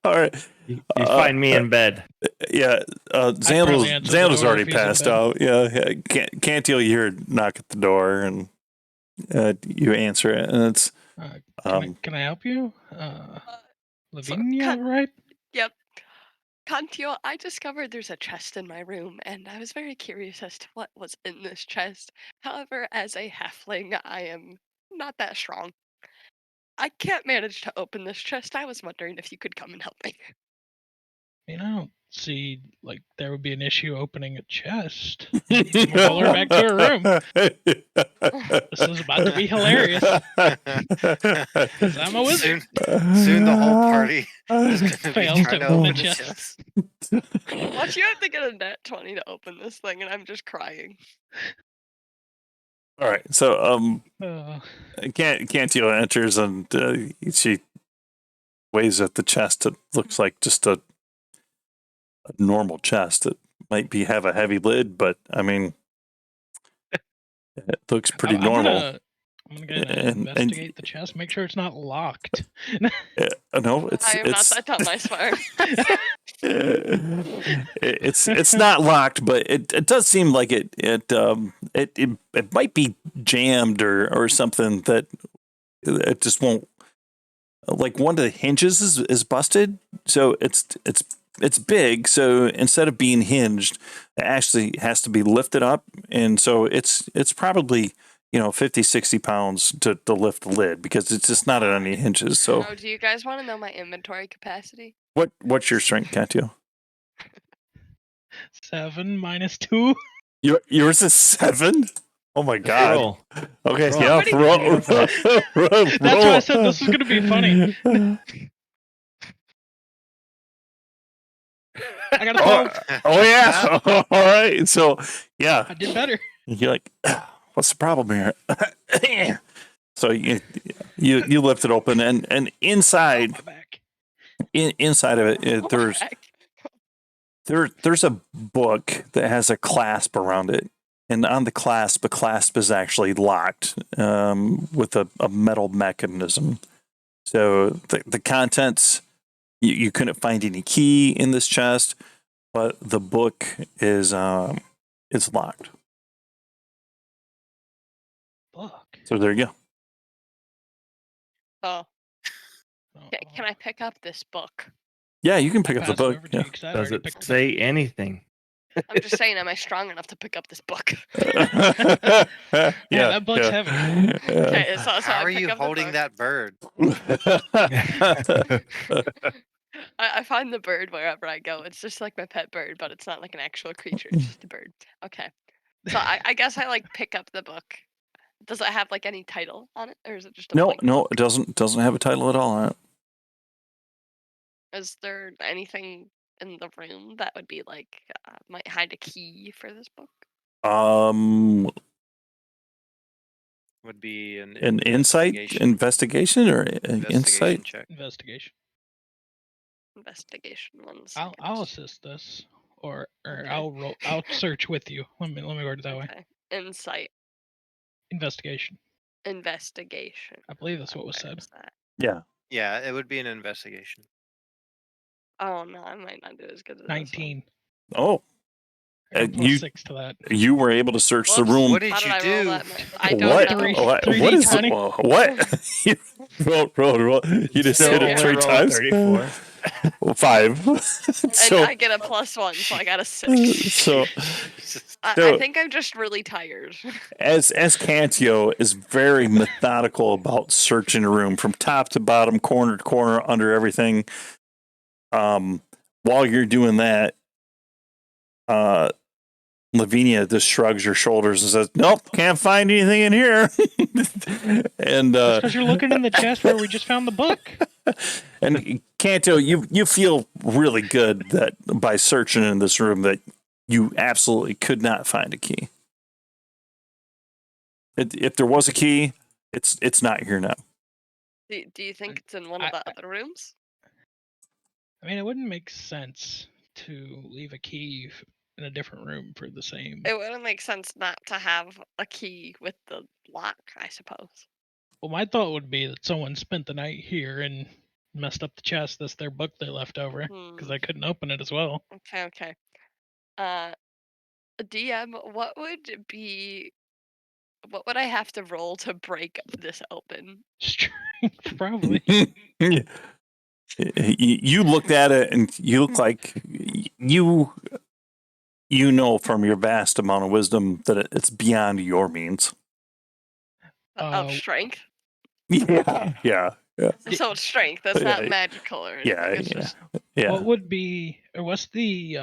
All right. You find me in bed. Yeah. probably answer the Xandel's door already if he's in passed bed. out. Yeah. Can't deal. You hear a knock at the door, and you answer it, and it's Can I help you? Lavinia, Con- right? Yep. Cantio, I discovered there's a chest in my room, and I was very curious as to what was in this chest. However, as a halfling, I am not that strong. I can't manage to open this chest. I was wondering if you could come and help me. I mean, I don't see like there would be an issue opening a chest. Pull her back to her room. This is about to be hilarious. 'Cause I'm a wizard. Soon the whole party is going to be Fails trying to to open the open the chest. chest. Watch, you have to get a nat 20 to open this thing, and I'm just crying. All right. So Cantio enters, and she waves at the chest. It looks like just a normal chest. It might have a heavy lid, but I mean, it looks pretty normal. I'm gonna go and investigate the chest. Make sure it's not locked. No, I am not that dumb, I swear. it's not locked, but it does seem like it might be jammed or something that it just won't. Like one of the hinges is busted, so it's big. So instead of being hinged, it actually has to be lifted up, and so it's probably 50, 60 pounds to lift the lid because it's just not on any hinges. So Oh, do you guys want to know my inventory capacity? what's your strength, Cantio? 7 minus 2. Yours is 7. Oh my god. Roll. Okay, Roll. yeah. Roll. That's why I said this was gonna be funny. I got a 12. Oh yeah. All right. So yeah, I did better. you're like, what's the problem here? So you lift it open, and inside My back. inside of it, there's a book that has a clasp around it, and on the clasp is actually locked with a metal mechanism. So the contents, you couldn't find any key in this chest, but the book is locked. Book. So there you go. Oh, can I pick up this book? Yeah, you can pick up the Pass it book. over to Yeah. you 'cause I Does already it picked say anything? I'm just saying, am I strong enough to pick up this book? Yeah, that book's heavy. Okay, so How I are pick you up the holding book. that bird? I find the bird wherever I go. It's just like my pet bird, but it's not like an actual creature. It's just a bird. Okay. So I guess I like pick up the book. Does it have like any title on it, or is it just a blank No, book? it doesn't have a title at all on it. Is there anything in the room that would be like might hide a key for this book? Would be an insight investigation or insight. check. Investigation. Investigation ones. I'll assist this, or Okay. I'll search with you. Let me word it that way. Okay. Insight. Investigation. Investigation. I believe that's what was Where said. is that? Yeah. Yeah, it would be an investigation. Oh no, I might not do as good as 19. Oh, I got a +6 to that. you were able to search the Whoops. room. What did How you did I roll do? that? I don't What? know. What? 3D What is 20. what? roll. You just Still hit only it 3 roll a times. 34. 5. And so I get a +1, so I got a 6. so I so think I'm just really tired. as Cantio is very methodical about searching a room from top to bottom, corner to corner, under everything. While you're doing that, Lavinia just shrugs her shoulders and says, "Nope, can't find anything in here." And That's because you're looking in the chest where we just found the book. and Canto, you feel really good that by searching in this room that you absolutely could not find a key. If there was a key, it's not here now. Do you think it's in one of the other rooms? I mean, it wouldn't make sense to leave a key in a different room for the same. It wouldn't make sense not to have a key with the lock, I suppose. Well, my thought would be that someone spent the night here and messed up the chest. That's their book they left over because I couldn't open it as well. Okay. DM, what would I have to roll to break this open? Strength, probably. You looked at it and you look like you know from your vast amount of wisdom that it's beyond your means. Of strength? Yeah. So it's strength. That's not magical or anything. It's just... What would be, or what's the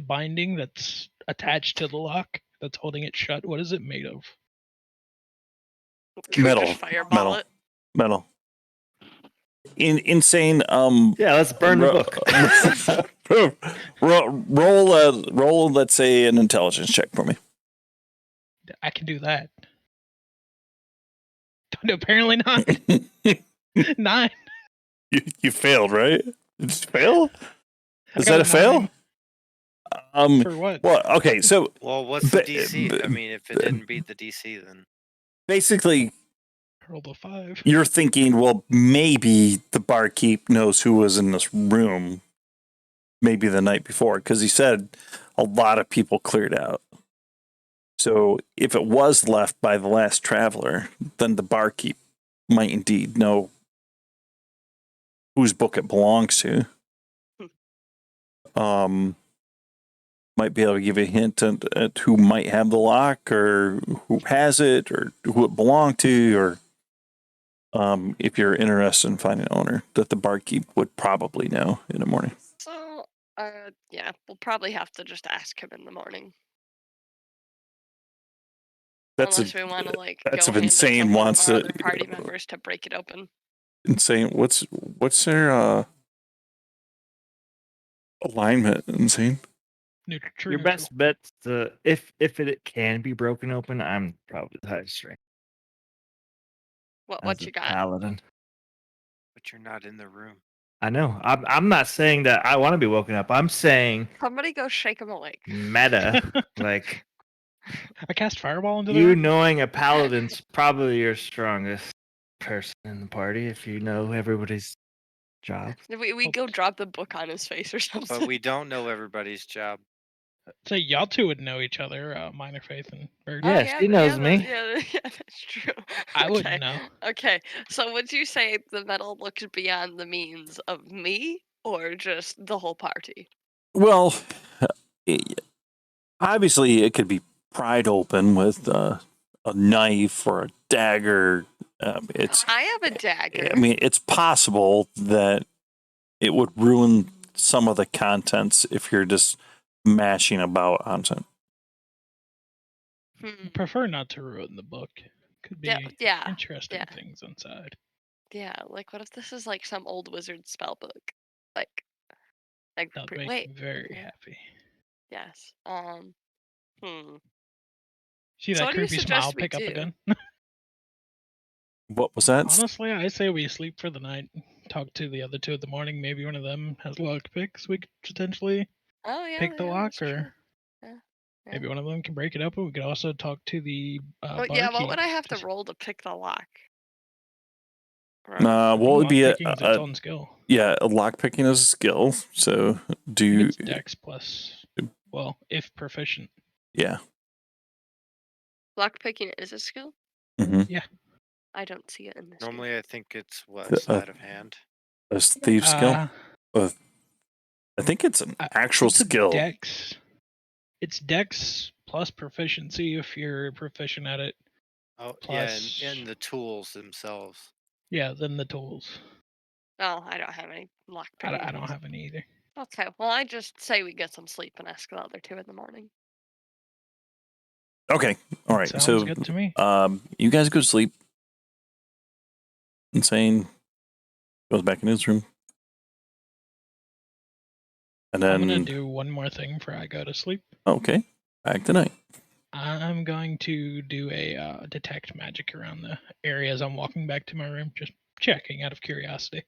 binding that's attached to the lock that's holding it shut? What is it made of? Can we just fireball it? Metal. Insane. Yeah, let's burn the book. roll. Let's say an intelligence check for me. I can do that. Apparently not. 9. You failed, right? Did you fail? Is that a fail? For what? Well, okay. So, well, what's the DC? I mean, if it didn't beat the DC, then basically, rolled a 5. You're thinking, well, maybe the barkeep knows who was in this room, maybe the night before, because he said a lot of people cleared out. So if it was left by the last traveler, then the barkeep might indeed know whose book it belongs to. Might be able to give a hint at who might have the lock, or who has it, or who it belonged to, or if you're interested in finding an owner, that the barkeep would probably know in the morning. So, yeah, we'll probably have to just ask him in the morning. Unless we want to that's go an hand insane it to one of wants our to other party members to break it open. Insane. What's their alignment? Insane. Your best bet to if it can be broken open, I'm probably the highest strength. What you got? Paladin. But you're not in the room. I know. I'm not saying that I want to be woken up. I'm saying somebody go shake him awake. Meta, like I cast fireball into the you room? knowing a paladin's probably your strongest person in the party if you know everybody's job. We go drop the book on his face or something. But we don't know everybody's job. So y'all two would know each other, Minor Faith and Bird. Yes, he knows me. Yeah, that's true. I wouldn't know. Okay, so would you say the metal looks beyond the means of me or just the whole party? Well, obviously it could be pried open with a knife or a dagger. I have a dagger. I mean, it's possible that it would ruin some of the contents if you're just mashing about on it. I prefer not to ruin the book. Could be interesting things inside. Yeah, like what if this is like some old wizard spell book? Like that would make me very happy. Yes. See that creepy smile pick up again? What was that? Honestly, I say we sleep for the night. Talk to the other two in the morning. Maybe one of them has lock picks. We could potentially pick the lock, or maybe one of them can break it open. We could also talk to the what would I have to roll to pick the lock? Right. Well, it would be Lockpicking's its own skill. yeah, lockpicking is a skill. So do you? It's Dex plus. Well, if proficient. Yeah. Lockpicking is a skill. Mm-hmm. I don't see it in this. Normally, I think it's what The, sleight of hand. A thief skill. I think it's an actual it's a skill. Dex. It's Dex plus proficiency if you're proficient at it. Oh, Plus, yeah, and the tools themselves. yeah, then the tools. Oh, I don't have any lockpicking. I don't have any either. Okay, well, I just say we get some sleep and ask the other two in the morning. Okay. All right. Sounds So good to me. you guys go to sleep. Insane goes back in his room. And then I'm gonna do one more thing before I go to sleep. okay. Back tonight. I'm going to do a detect magic around the area as I'm walking back to my room, just checking out of curiosity.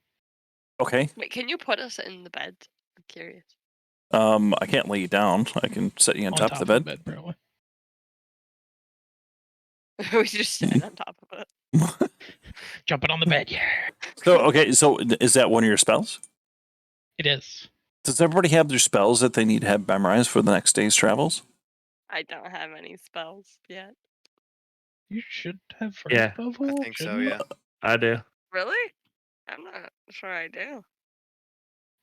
Okay. Wait, can you put us in the bed? I'm curious. I can't lay you down. I can set you on top of the bed. Probably. We just stand on top of it. Jumping on the bed, yeah. So okay, so is that one of your spells? It is. Does everybody have their spells that they need to have memorized for the next day's travels? I don't have any spells yet. You should have first Yeah, level. I think so, shouldn't you? yeah. I do. Really? I'm not sure I do.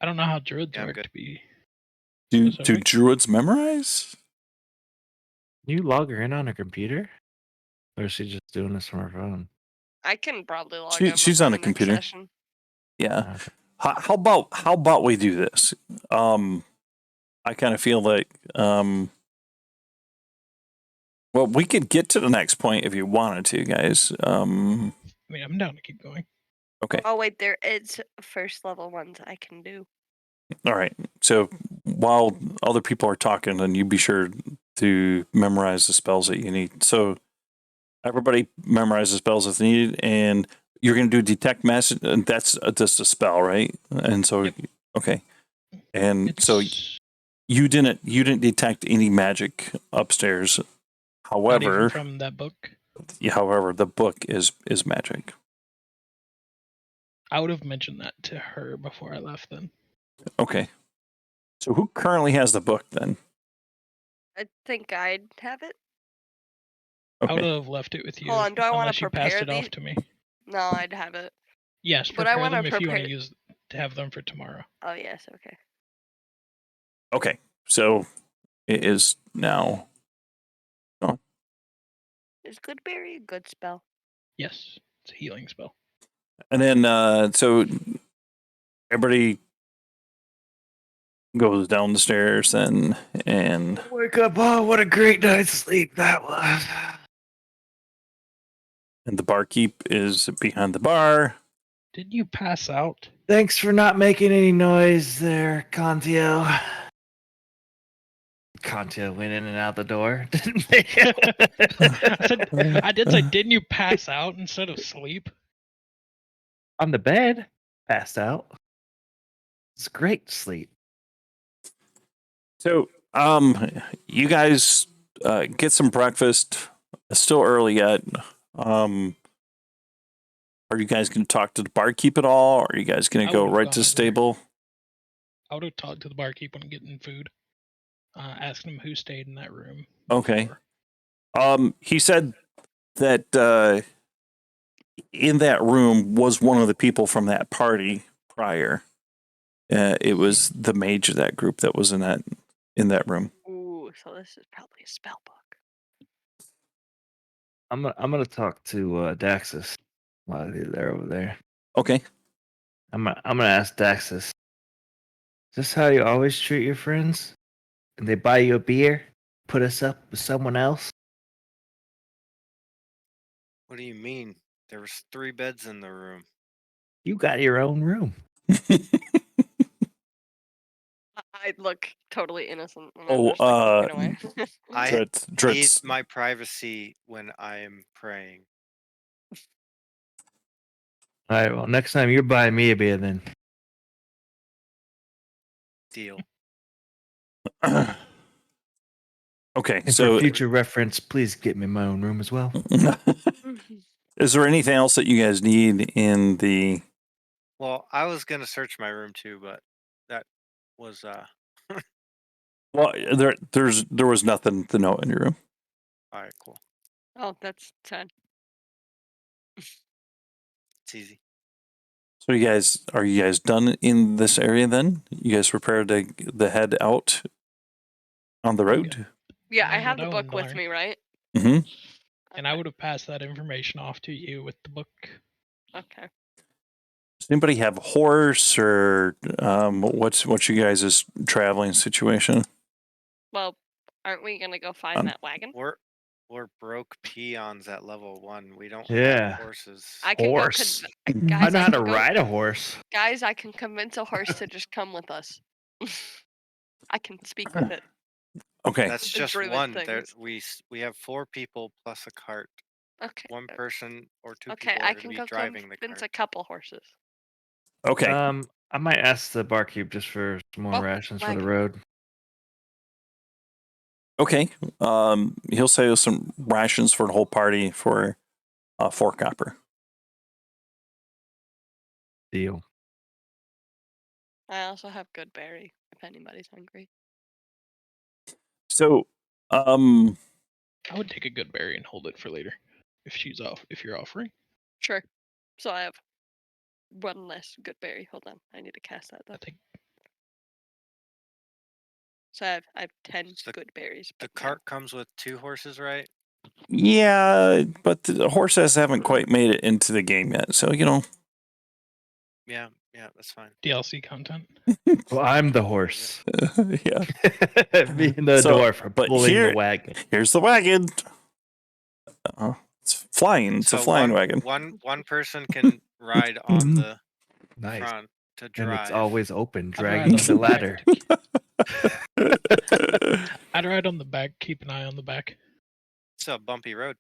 I don't know how druids Yeah, I'm work good. to be. Do Specific? druids memorize? Can you log her in on a computer? Or is she just doing this from her phone? I can probably log She- in she's before on the a next computer. session. Yeah. Okay. How about we do this? I kind of feel like well, we could get to the next point if you wanted to, guys. I mean, I'm down to keep going. Okay. Oh wait, there is first level ones I can do. All right. So while other people are talking, then you be sure to memorize the spells that you need. So everybody memorize the spells if needed, and you're going to do detect message, and that's just a spell, right? And so, Yep. okay. And so It's you didn't detect any magic upstairs. not even However, from that book. the book is magic. I would have mentioned that to her before I left then. Okay. So who currently has the book then? I think I'd have it. I would Okay. have left it with you. Hold on, do I wanna unless you passed prepare it off these? to me. No, I'd have it. Yes, But I prepare wanna them if you want prepare- to use to have them for tomorrow. Oh yes, okay. Okay. So it is now. Is Goodberry a good spell? Yes, it's a healing spell. And then so everybody goes down the stairs and Wake up! Oh, what a great night's sleep that was. the barkeep is behind the bar. Didn't you pass out? Thanks for not making any noise there, Contio. Contio went in and out the door. Didn't make I did say, didn't you pass out instead of sleep? on the bed, passed out. It's great sleep. So you guys get some breakfast. It's still early yet. Are you guys going to talk to the barkeep at all? Or are you guys going I to go would've right gone to the over. stable? I would have talked to the barkeep when getting food. Asking him who stayed in that room. Okay. before. He said that in that room was one of the people from that party prior. It was the mage of that group that was in that room. Ooh, so this is probably a spell book. I'm gonna talk to Daxus while they're over there. Okay. I'm gonna ask Daxus. Is this how you always treat your friends? And they buy you a beer, put us up with someone else? What do you mean? There was 3 beds in the room. You got your own room. I'd look totally innocent. And Oh, I'm just, like, looking away. I Dritz, need Dritz, my privacy when I am praying. All right. Well, next time you're buying me a beer, then. Deal. Okay, And so for future reference, please get me my own room as well. Is there anything else that you guys need in the? Well, I was gonna search my room too, but that was Well, there was nothing to know in your room. all right, cool. Oh, that's sad. It's easy. So are you guys done in this area then? You guys prepared to head out on the road? Yeah, I I'm have the not book owned, with darn. me, right? Mm-hmm. And I would have passed that information off to you with the book. Okay. Does anybody have a horse or what's you guys' traveling situation? Well, aren't we gonna go find that wagon? We're broke peons at level 1. We don't Yeah. have horses. I can Horse. go. I Guys, know I how to can go. ride a horse. Guys, I can convince a horse to just come with us. I can speak with it. Okay. That's The just druid one. There, things. we have 4 people plus a cart. Okay. One person or 2 Okay, people I are going can to go be driving the convince cart. a couple horses. Okay. I might ask the barkeep just for some more Oh, rations for the wagon. road. Okay. He'll save some rations for the whole party for 4 copper. Deal. I also have good berry if anybody's hungry. So, I would take a good berry and hold it for later, if you're offering. Sure. So I have one less good berry. Hold on, I need to cast that though. I think So I have 10 So good berries. The but cart comes with 2 horses, right? yeah, but the horses haven't quite made it into the game yet. So, Yeah, that's fine. DLC content. Well, I'm the horse. yeah. Me and the So, dwarf are but pulling the wagon. Here's the wagon. It's flying. It's a flying wagon. One person can ride on the Nice. front to And drive. it's always open, I'd ride dragging on the the back ladder. I'd ride on the back, keep an eye on the back. It's a bumpy road.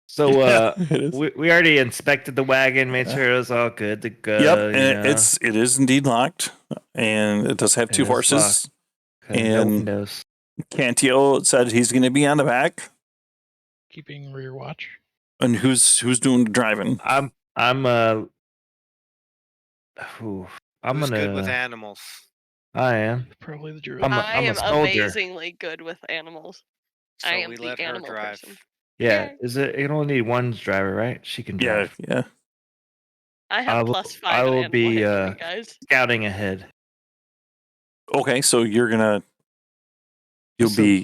So it is. we already inspected the wagon, made sure it was all good to go. Yep, you and know. it is indeed locked, and it does have It 2 is horses. locked. Okay, no And windows. Cantio said he's going to be on the back. Keeping rear watch. And who's doing the driving? I'm Who's good with gonna. animals? I am. Probably the druid. I'm I a am soldier. amazingly good with animals. So I am we the let her animal drive. person. Yeah, Yay. is it? You can only need one driver, right? She can Yeah, drive. yeah. I have +5 I in will animal be handling, guys. scouting ahead. Okay, so you're gonna you'll Just be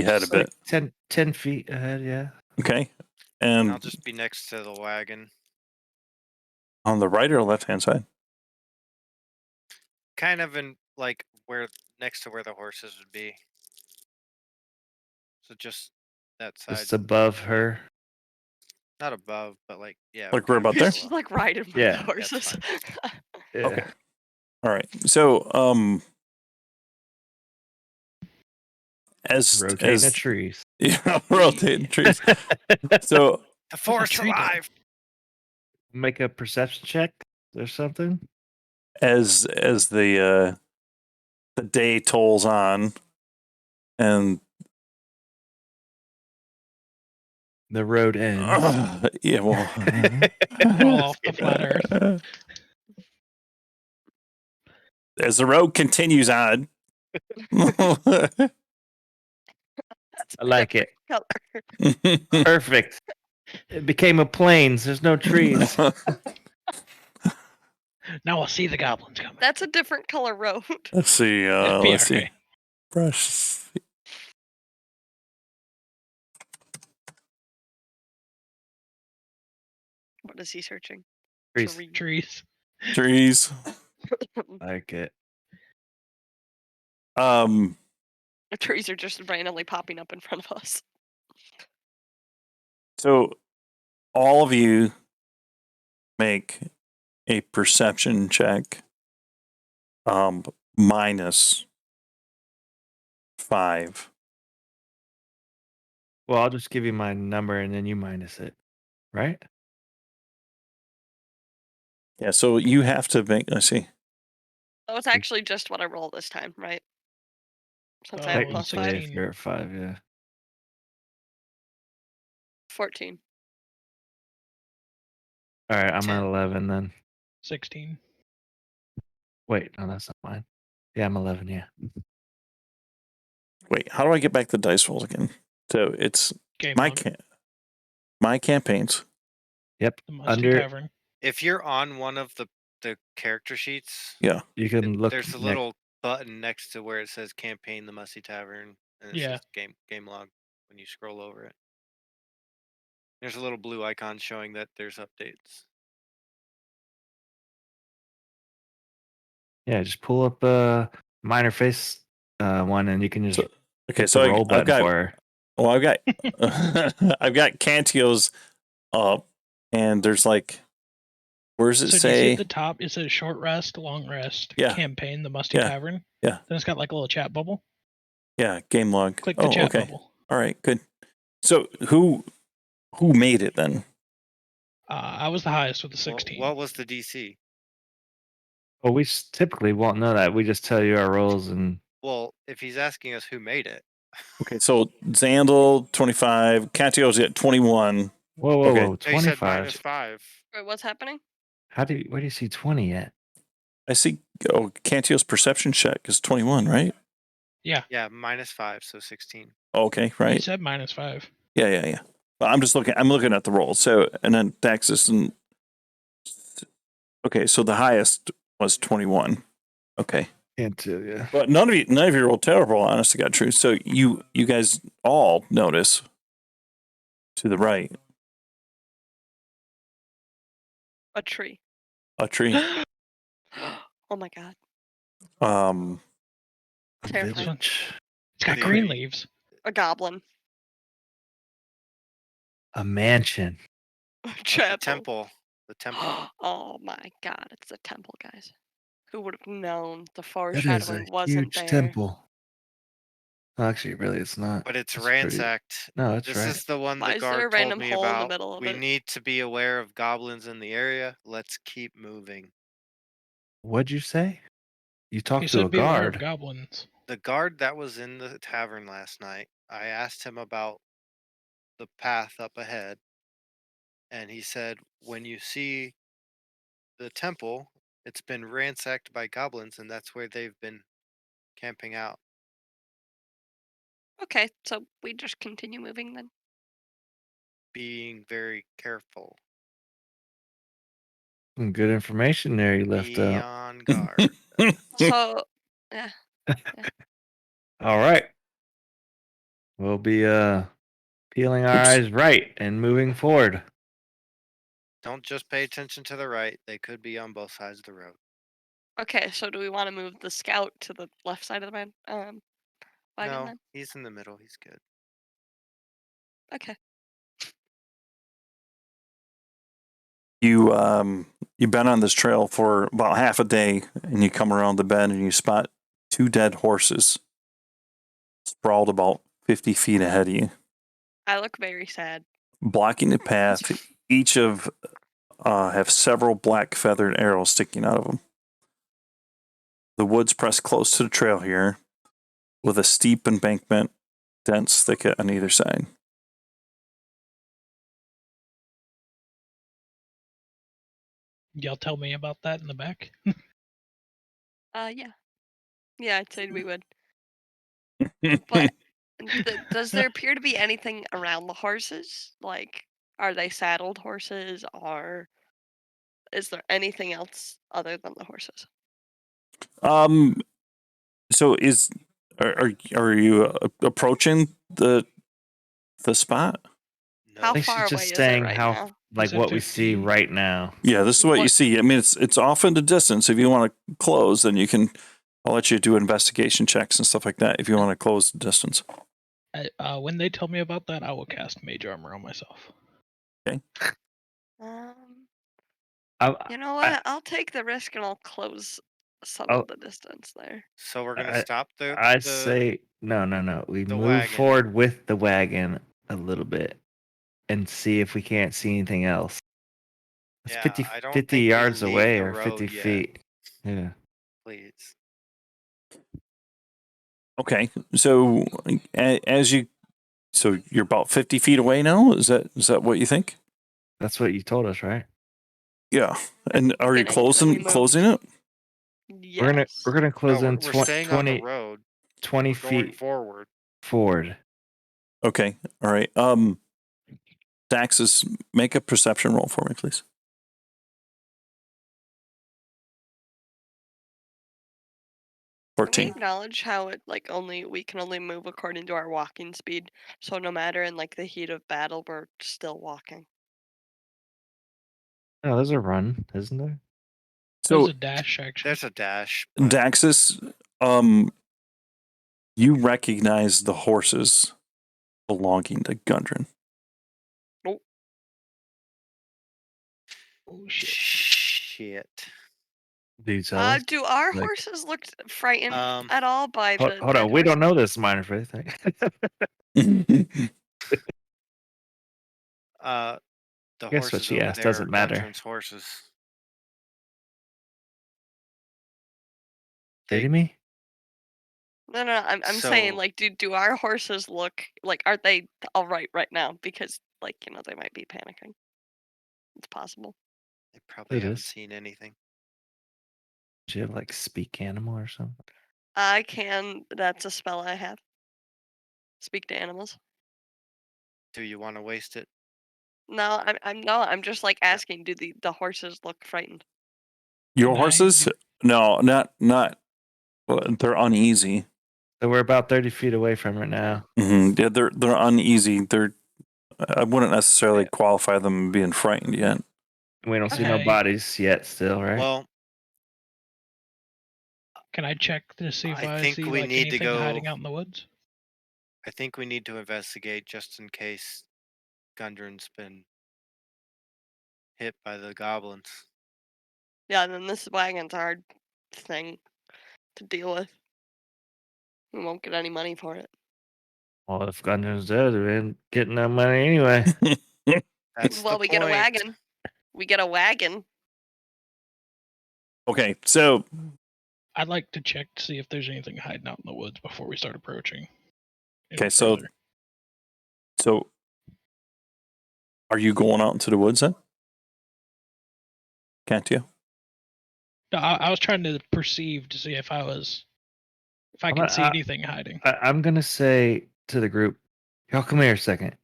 ahead just a like bit. 10 feet ahead. Yeah. Okay, And and I'll just be next to the wagon. on the right or left hand side? Kind of in like next to where the horses would be. So just that side. Just above her. Not above, but like Like we're kind of about there? Just like riding with Yeah, the horses. that's Yeah. Okay. All right. So as Rotating the trees. yeah, rotating trees. So The forest tree down. alive. Make a perception check or something. as the day tolls on, and The road ends. yeah, well, Fall off the flat earth. as the road continues on, I like it. Color. Perfect. It became a plains. There's no trees. Now I'll see the goblins coming. That's a different color road. let's see. Yeah, Let's see. okay. Brush. What is he searching? Trees. Trees. Trees. Like it. The trees are just randomly popping up in front of us. So all of you make a perception check. -5. Well, I'll just give you my number and then you minus it. Right? Yeah. So you have to make. Let's see. Oh, it's actually just what I rolled this time, right? Since I Oh, have +5. 16. If you're at 5, yeah. 14. All right, I'm 10. at 11 then. 16. Wait, no, that's not mine. Yeah, I'm 11. Yeah. Wait, how do I get back the dice rolls again? So it's Game my log. my campaigns. Yep. The Musty Under Tavern. If you're on one of the character sheets, Yeah. you can look. there's a little button next to where it says campaign the Musty Tavern, and it Yeah. says game log when you scroll over it. There's a little blue icon showing that there's updates. Yeah, just pull up minor face one, and you can just So, okay, hit so the roll I've button got for her. well, I've got I've got Cantio's up, and there's like, where does it So do you see say? at the top? It says short rest, long rest, Yeah. campaign, the Musty Yeah. Tavern. Yeah. Then it's got like a little chat bubble. Yeah, game log. Click the Oh, chat okay. bubble. All right, good. So who made it then? I was the highest with the 16. What was the DC? Well, we typically won't know that. We just tell you our rolls, and Well, if he's asking us who made it, Okay, so Zandal 25, Cantio's at 21. whoa, Okay. whoa, he said 25. -5. Wait, what's happening? Where do you see 20 at? I see. Oh, Cantio's perception check is 21, right? Yeah. Yeah, -5, so 16. Okay, You right. said -5. Yeah. But I'm looking at the rolls. So, and then Daxus and okay, so the highest was 21. Okay. Can't tell you. But none of you rolled terrible, honest to God truth. So you guys all notice to the right A tree. a tree. Oh my god. A Terrifying. village, It's got The- green leaves. A goblin. a mansion. A The chapel. temple. The temple. Oh my god, it's a temple, guys. Who would have known the That is a foreshadowing wasn't huge there? temple. Actually, really, it's not. But it's It's pretty- ransacked. No, that's This right. is the one Why the is there a guard told random me hole in the about. middle of We it? need to be aware of goblins in the area. Let's keep moving. What'd you say? You He talked to a said beware of guard. goblins. The guard that was in the tavern last night, I asked him about the path up ahead, and he said when you see the temple, it's been ransacked by goblins, and that's where they've been camping out. Okay, so we just continue moving then. Being very careful. Some good information there you left Be out. on guard. So, yeah. All right. We'll be peeling our Oops. eyes right and moving forward. Don't just pay attention to the right. They could be on both sides of the road. Okay, so do we want to move the scout to the left side of the wagon No, then? he's in the middle. He's good. Okay. You've been on this trail for about half a day, and you come around the bend and you spot 2 dead horses sprawled about 50 feet ahead of you, I look very sad. blocking the path. Each of have several black feathered arrows sticking out of them. The woods press close to the trail here, with a steep embankment, dense thicket on either side. Y'all tell me about that in the back. Yeah. Yeah, I'd say we would. But does there appear to be anything around the horses? Like, are they saddled horses, or is there anything else other than the horses? So are you approaching the spot? No. How I think she's far just away is it saying right how now? like Is it what we see 50? right now. Yeah, this is what you What- see. I mean, it's off in the distance. If you want to close, then you can. I'll let you do investigation checks and stuff like that if you want to close the distance. When they tell me about that, I will cast Mage Armor on myself. You know what? I'll take the risk and I'll close some Oh. of the distance there. So we're gonna I- stop I the say no. We the move wagon. forward with the wagon a little bit and see if we can't see anything else. It's Yeah, 50, I don't 50 think we yards leave away the or 50 road yet. feet. Yeah. please. Okay, so so you're about 50 feet away now. Is that what you think? That's what you told us, right? Yeah. And are you It ain't gonna be closing it? Yes. We're gonna close No, in we're staying on the 20, road. 20 We're going feet forward. forward. Okay. All right. Daxus, make a perception roll for me, please. Can we 14. acknowledge how it we can only move according to our walking speed, so no matter in the heat of battle, we're still walking. Oh, there's a run, isn't there? There's So a dash actually. There's a dash. but Daxus, you recognize the horses belonging to Gundren. Oh shit. Shit. Do you tell us? Do our like- horses look frightened Um, at all by Hold, the hold dead on, we don't horses? know this minor faith thing. The Guess what horses she over asked there doesn't are matter. Gundren's horses. Kidding me? No, I'm saying So- do our horses look aren't they all right now? Because they might be panicking. It's possible. They probably It haven't is. seen anything. Do you have speak animal or something? I can. That's a spell I have. Speak to animals. Do you want to waste it? No, I'm just asking. Do the horses look frightened? Your Can I horses? do- No, not. Well, they're uneasy. So we're about 30 feet away from it now. Yeah, they're uneasy. I wouldn't necessarily Yeah. qualify them being frightened yet. We don't see no Okay. bodies yet still, right? Well, Can I check to see if I I think see we need to anything hiding go- out in the woods? I think we need to investigate just in case Gundren's been hit by the goblins. Yeah, and then this wagon's a hard thing to deal with. We won't get any money for it. Well, if Gundren's dead, we ain't getting no money anyway. That's Well, the we point. get a wagon. We get a wagon. Okay, so I'd like to check to see if there's anything hiding out in the woods before we start approaching. any Okay, so- further. so are you going out into the woods then? Can't you? No, I was trying to perceive to see if I I'm could see not- anything hiding. I'm gonna say to the group, y'all come here a second.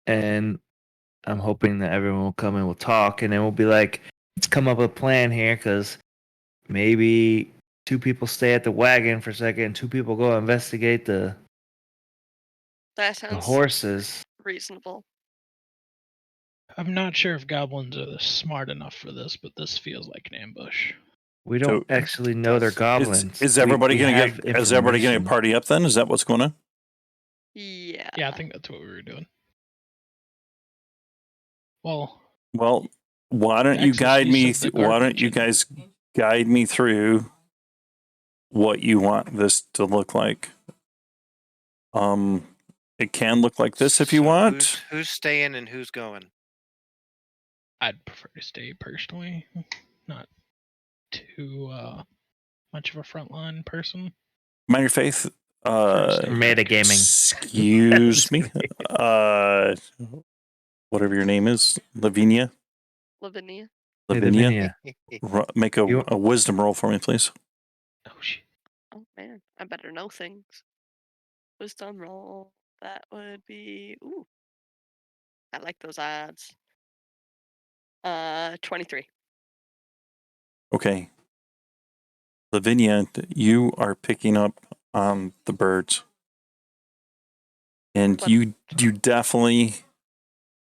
And I'm hoping that everyone will come and we'll talk, and then we'll be like, let's come up with a plan here, because maybe 2 people stay at the wagon for a second, and 2 people go investigate the That sounds horses. reasonable. I'm not sure if goblins are smart enough for this, but this feels like an ambush. We don't So- actually know they're Is- goblins. Is everybody We gonna have get? Is everybody gonna information. party up then? Is that what's going on? Yeah. Yeah, I think that's what we were doing. Well, Well, why don't you Access guide me? use of the Why don't you garbage guys guide me through what you want this to look like? It can look like this if you So want. Who's staying and who's going? I'd prefer to stay personally, not too much of a frontline person. Mind your faith. Metagaming. Excuse me. Whatever your name is, Lavinia. Lavinia. Hey, Lavinia. Lavinia, Make You- a wisdom roll for me, please. Oh shit! Oh man, I better know things. Wisdom roll. That would be I like those odds. 23. Okay. Lavinia, you are picking up on the birds. And But- you definitely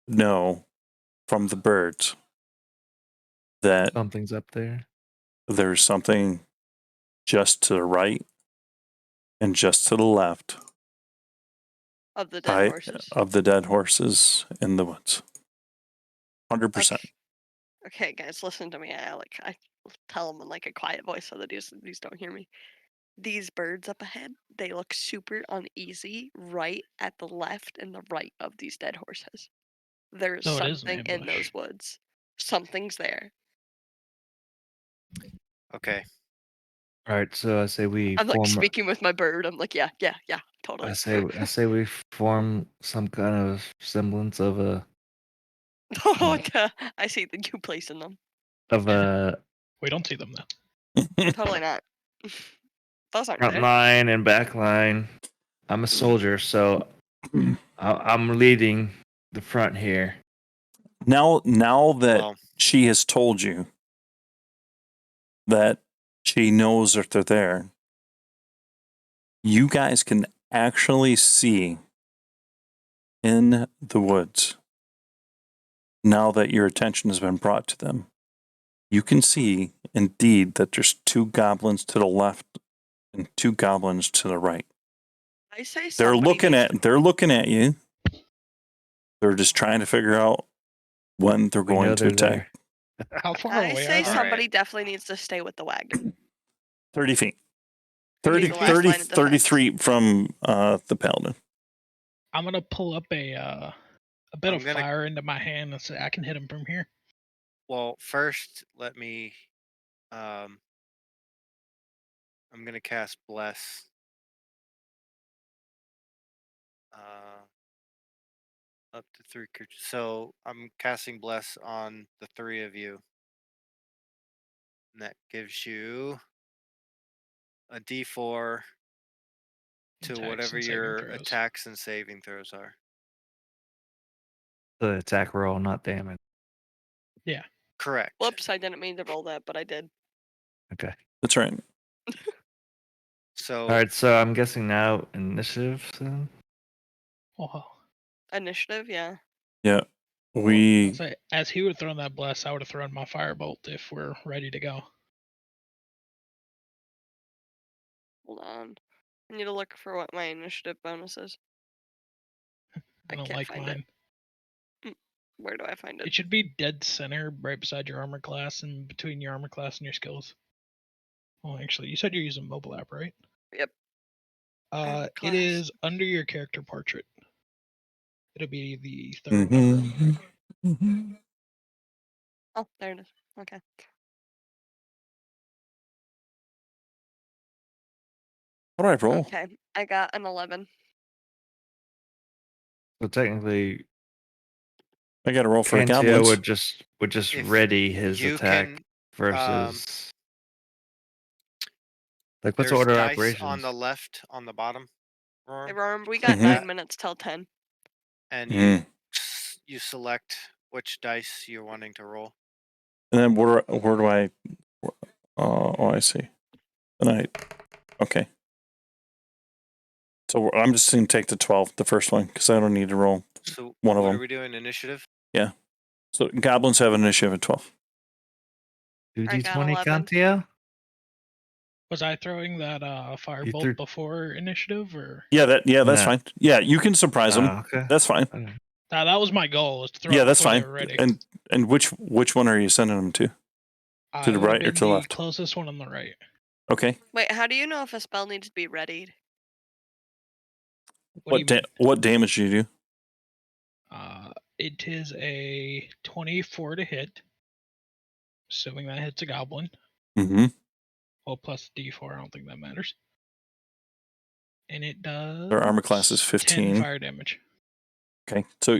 know from the birds that something's up there. there's something just to the right and just to the left Of the dead horses. of the dead horses in the woods. 100%. Okay, guys, listen to me. I tell them in a quiet voice so that these don't hear me. These birds up ahead, they look super uneasy right at the left and the right of these dead horses. There's So it is an something in ambush. those woods. Something's there. Okay. All right, so I say we I'm form. speaking with my bird. I'm yeah, totally. I say we form some kind of semblance of a Oh, I see you placing them. of We don't see them though. Totally not. Those aren't front there. line and back line. I'm a soldier, so I'm leading the front here. Now that Well, she has told you that she knows that they're there, you guys can actually see in the woods, now that your attention has been brought to them, you can see indeed that there's 2 goblins to the left and 2 goblins to the right. I say They're somebody looking at you. They're just trying to figure out when they're We going know to they're attack. there. How far I away say are they? somebody definitely needs to stay with the wagon. 30 feet. And be 30, the last 30, line of 33 from the paladin. I'm gonna pull up a bit I'm of gonna- fire into my hand and say I can hit him from here. well, first let me. I'm gonna cast bless. Up to 3 creatures. So I'm casting bless on the 3 of you, and that gives you a D4 to Attacks whatever and saving your throws. attacks and saving throws are. The attack roll, not damage. Correct. Whoops, I didn't mean to roll that, but I did. Okay. That's right. So All right. So I'm guessing now initiative. Then? Oh, Initiative, yeah. Yeah. We say, as he would have thrown that bless, I would have thrown my firebolt if we're ready to go. Hold on. I need to look for what my initiative bonus is. I don't can't like find mine. it. Where do I find it? It should be dead center, right beside your armor class and between your armor class and your skills. Well, actually, you said you're using mobile app, right? Yep. Armor It class. is under your character portrait. It'll be the third number. Oh, there it is. Okay. What do I roll? Okay. I got an 11. So technically, I got to roll for the Cantio goblins. would just If ready his you attack can, versus. Like, what's the there's order of dice operations? on the left on the bottom. Hey, Roram, Roram, we got Mhm. 9 minutes till 10. and Mhm. you select which dice you're wanting to roll. And then where do I? Oh, I see. Okay. So I'm just going to take the 12, the first one, because I don't need to roll So one of what them. are we doing? Initiative? So goblins have initiative at 12. 2d20 11. Cantio? Was I throwing that firebolt threw- before initiative, or Yeah, that's No. fine. Yeah, you can surprise them. Okay. That's fine. Okay. that was my goal? Was to throw Yeah, it that's before fine. they were ready. And which one are you sending them to? To the It would have right or been to the left? Closest one on the right. Okay. Wait, how do you know if a spell needs to be readied? What do you mean? What damage do you do? It is a 24 to hit, assuming that hits a goblin. Mm-hmm. Well, plus D4. I don't think that matters. And it does. Their armor class is 10 15. fire damage. Okay, so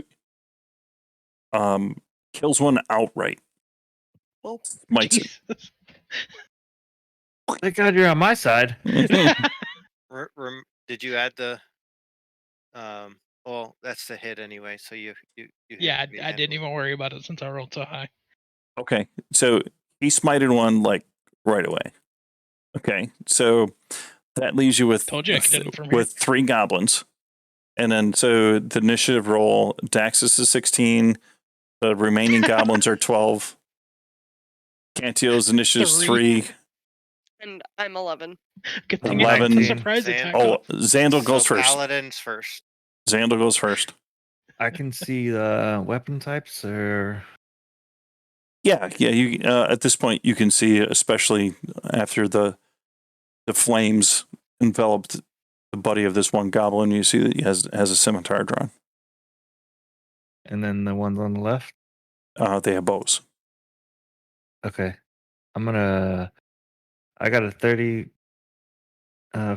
kills one outright. Oh, Mites it. Jesus. Thank God you're on my side. Did you add the? Well, that's the hit anyway. So you Yeah, have to be I didn't handling. even worry about it since I rolled so high. Okay, so he smited one like right away. Okay, so that leaves you with Told you I could hit him from here. with 3 goblins, and then so the initiative roll. Daxus is 16. The remaining goblins are 12. Cantio's initiative is 3. and I'm 11. Good thing I got the 11. surprise Zan- attack. Oh, off. Xandal goes So first. Paladin's first. Xandal goes first. I can see the weapon types, or Yeah. You at this point you can see, especially after the flames enveloped the body of this one goblin, you see that he has a scimitar drawn. and then the ones on the left. They have bows. Okay, I got a 30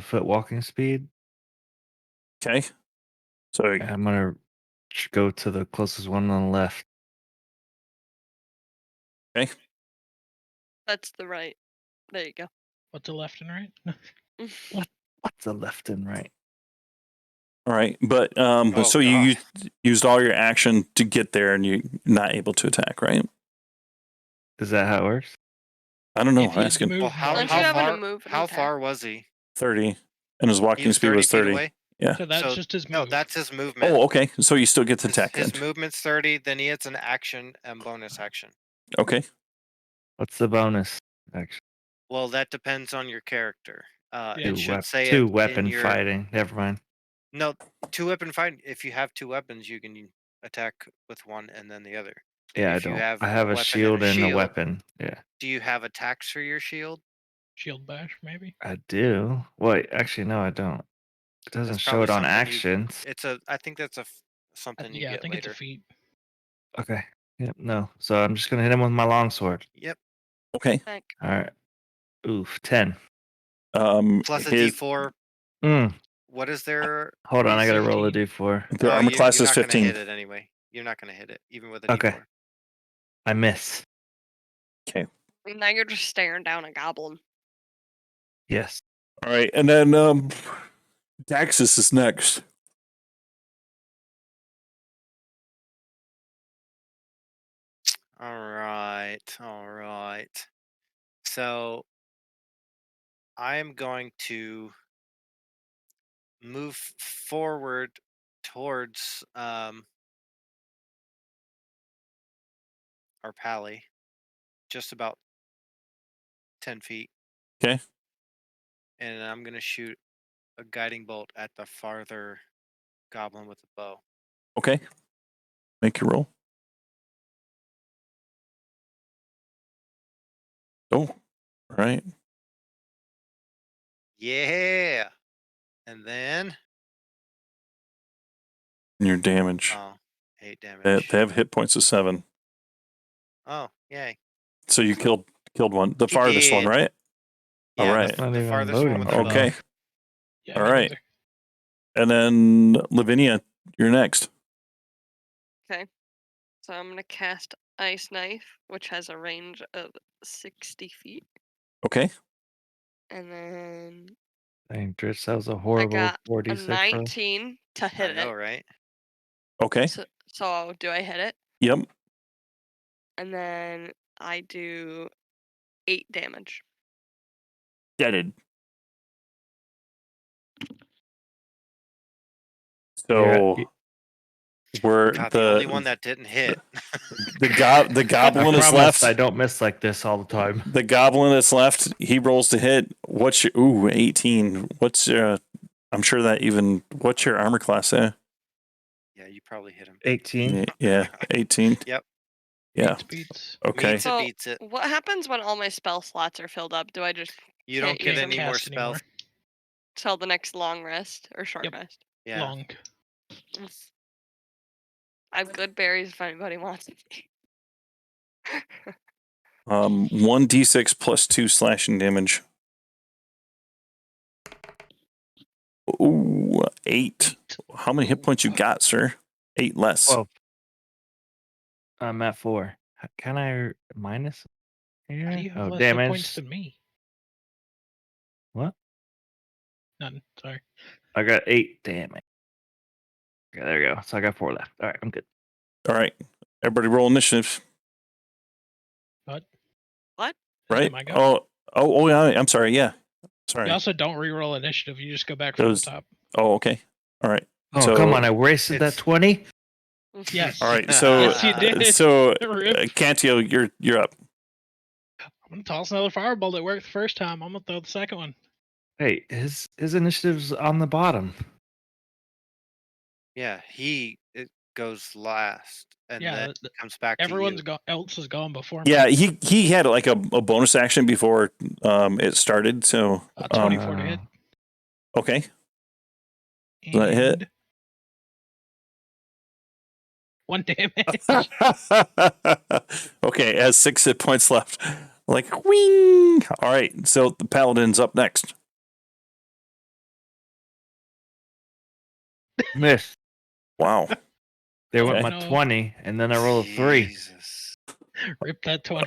foot walking speed. Okay. So And I'm gonna go to the closest one on the left. Okay. That's the right. There you go. What's the left and right? What's the left and right? All right, but Oh, so you God. used all your action to get there, and you're not able to attack, right? Is that how it works? I don't know. If you Asking Well, move how, more Don't you how have than- to far? move and How attack? far was he? 30, and his He walking was speed 30 was feet 30. away. Yeah. So that's So- just his move. No, that's his movement. Oh, okay. So you still get to His, attack his then. movement's 30. Then he hits an action and bonus action. Okay. What's the bonus? Actually, Well, that depends on your character. Yeah. It should say two it in weapon your fighting. Never mind. no 2-weapon fight. If you have 2 weapons, you can attack with one and then the other. And Yeah, I if you don't. have I have a weapon shield and a shield, weapon. Yeah, Do you have attacks for your shield? Shield bash, maybe. I do. Wait, actually, no, I don't. It doesn't That's show it probably on something actions. I think that's something you Yeah, I get think later. it's a feat. Okay. Yep. No. So I'm just gonna hit him with my longsword. Yep. Okay. Heck. All right. Oof. 10. Plus a His D4. Mm. What is their? Hold on. I gotta roll a 15. d4. their armor class you're is not gonna 15. hit it anyway. You're not gonna hit it even with a Okay. D4. I miss. Now you're just staring down a goblin. Yes. All right, and then Daxus is next. All right. So I am going to move forward towards our pally, just about 10 feet. Okay. And I'm gonna shoot a guiding bolt at the farther goblin with the bow. Okay. Make your roll. Oh, all right. Yeah. And then And your damage. 8 They damage. have hit points of 7. Oh, yay. So you killed one, the He farthest one, did. right? Yeah, all the- right. Not the even farthest one loading with for the me. Okay. Yeah, All me right. neither. And then Lavinia, you're next. So I'm gonna cast Ice Knife, which has a range of 60 feet. Okay. And then Dang, Dritz, that was a I horrible got a 46 roll. 19 to I hit know, it. right? Okay. So do I hit it? Yep. And then I do 8 damage. Deaded. You're- So we're God, the only one that didn't hit. the I goblin is promise left. I don't miss like this all the time. The goblin that's left, he rolls to hit. What's your 18? What's I'm sure that even what's your armor class there? Yeah, you probably hit him. 18. Yeah, 18. Yep. Yeah. Beats. Okay. Meets it, So beats it. what happens when all my spell slots are filled up? Do I just You can't don't get use any them more Cast anymore. spells. till the next long rest or short Yep. rest? Yeah. Long. I have good berries if anybody wants it. 1d6 plus 2 slashing damage. Ooh, 8. How many hit points you got, sir? 8 less. 12. I'm at 4. Can I minus here? How do you have Oh, less hit damage. points than me? What? None. Sorry. I got 8 damage. Okay, there you go. So I got 4 left. All right, I'm good. All right. Everybody roll initiative. What? What? Right? My go. Oh, yeah. I'm sorry. Yeah. Sorry. You also don't re-roll initiative. You just go back from Those- the top. Oh, okay. All right. Oh, So- come on. I wasted that It's- 20? Yes. All right. So, Yes, you did. so Rip. Cantio, you're up. I'm gonna toss another fireball that worked the first time. I'm gonna throw the second one. Hey, his initiative's on the bottom. Yeah, it goes last, and Yeah, then comes back to everyone's you. else is gone before Yeah, me. he had like a bonus action before it started. So 24 to hit. okay. Does that hit? And 1 damage. Okay, it has 6 hit points left. Like wing. All right, so the paladin's up next. Miss. Wow. They went Okay. my No. 20, and then I rolled a 3. Jesus. Rip that 20.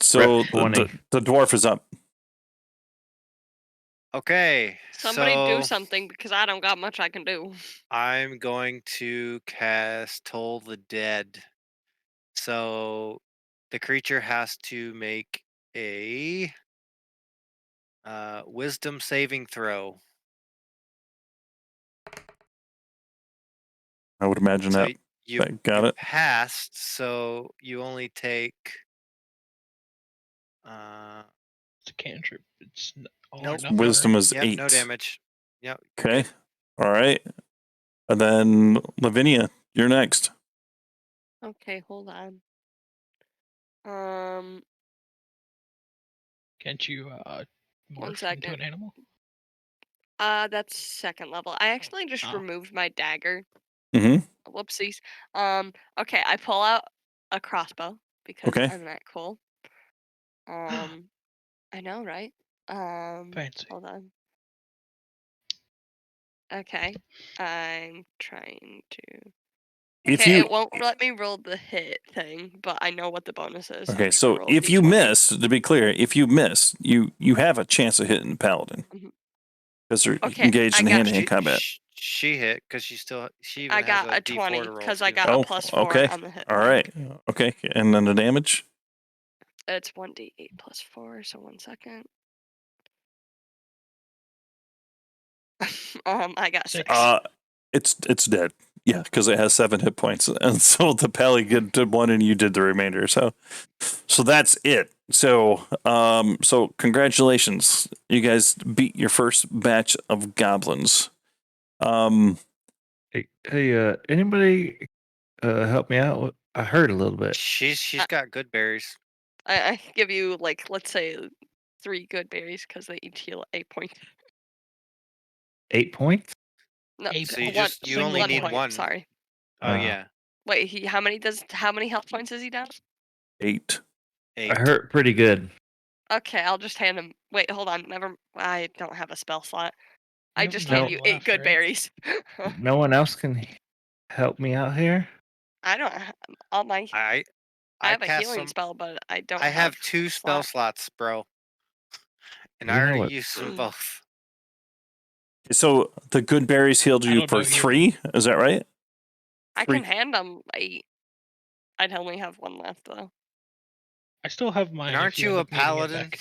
So Rep 20. the dwarf is up. Okay. Somebody so do something because I don't got much I can do. I'm going to cast Toll the Dead. So the creature has to make a wisdom saving throw. I would imagine So that. you Got it. passed, so you only take It's a cantrip. It's all or Nope. nothing. Wisdom right? is yep, 8. no damage. Yep. Okay. All right. And then Lavinia, you're next. Okay, hold on. Can't you One morph second. into an animal? That's second level. I actually just Oh. removed my dagger. Mm-hmm. Whoopsies. Okay, I pull out a crossbow because Okay. I'm that cool. I know, right? Fancy. Hold on. Okay, I'm trying to. If Okay, you it won't let me roll the hit thing, but I know what the bonus is. okay, I'm just gonna so roll a if you D20. miss, to be clear, if you miss, you have a chance of hitting the paladin Mhm. because they're Okay, engaged I in got- hand-to-hand combat. She hit because she even I has got a a D4 20 to roll because I too. got Oh, a +4 okay. on the hit. All mark. right. Okay, and then the damage. It's 1d8 plus 4. So 1 second. I got 6. It's dead. Yeah, because it has 7 hit points, and so the pally did 1, and you did the remainder. So that's it. So so congratulations, you guys beat your first batch of goblins. Hey, anybody help me out? I heard a little bit. She's got good berries. I give you, like, let's say 3 good berries because they each heal 8 points. 8 points? No, Eight So you one, just you only need point, one. Sorry. Oh yeah, Wait, how many health points is he down? 8. 8. I hurt pretty good. Okay, I'll just hand him. Wait, hold on. I don't have a spell slot. I You have just nine gave you 8 left, good right? berries. No one else can help me out here? I don't. All my. I I have a cast healing some. spell, but I don't. I have a 2 spell slot. slots, bro, and I You know already what? used them both. So the good berries healed I you don't for know 3. Is that right? I 3. can hand them 8. I'd only have 1 left though. I still have mine. And if aren't you you end a up needing it paladin? back.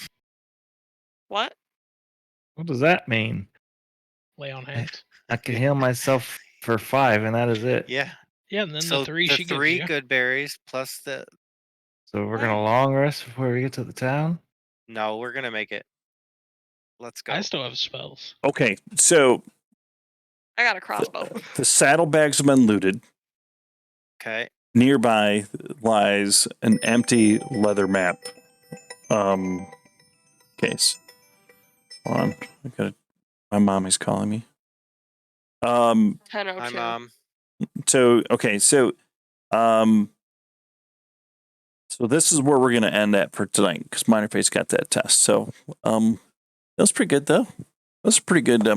What? What does that mean? Lay on hands. I can heal myself for 5, and that is it. Yeah. Yeah, and then So the 3 the she gives 3 you. good berries plus the. So we're gonna long rest before we get to the town. No, we're gonna make it. Let's go. I still have spells. Okay, so I got a crossbow. the saddlebags have been looted. Okay. Nearby lies an empty leather map case. Hold on, my mommy's calling me. 10:02. Hi, Mom. So okay, so so this is where we're gonna end at for tonight because Minor Face got that test. So that was pretty good though. That was a pretty good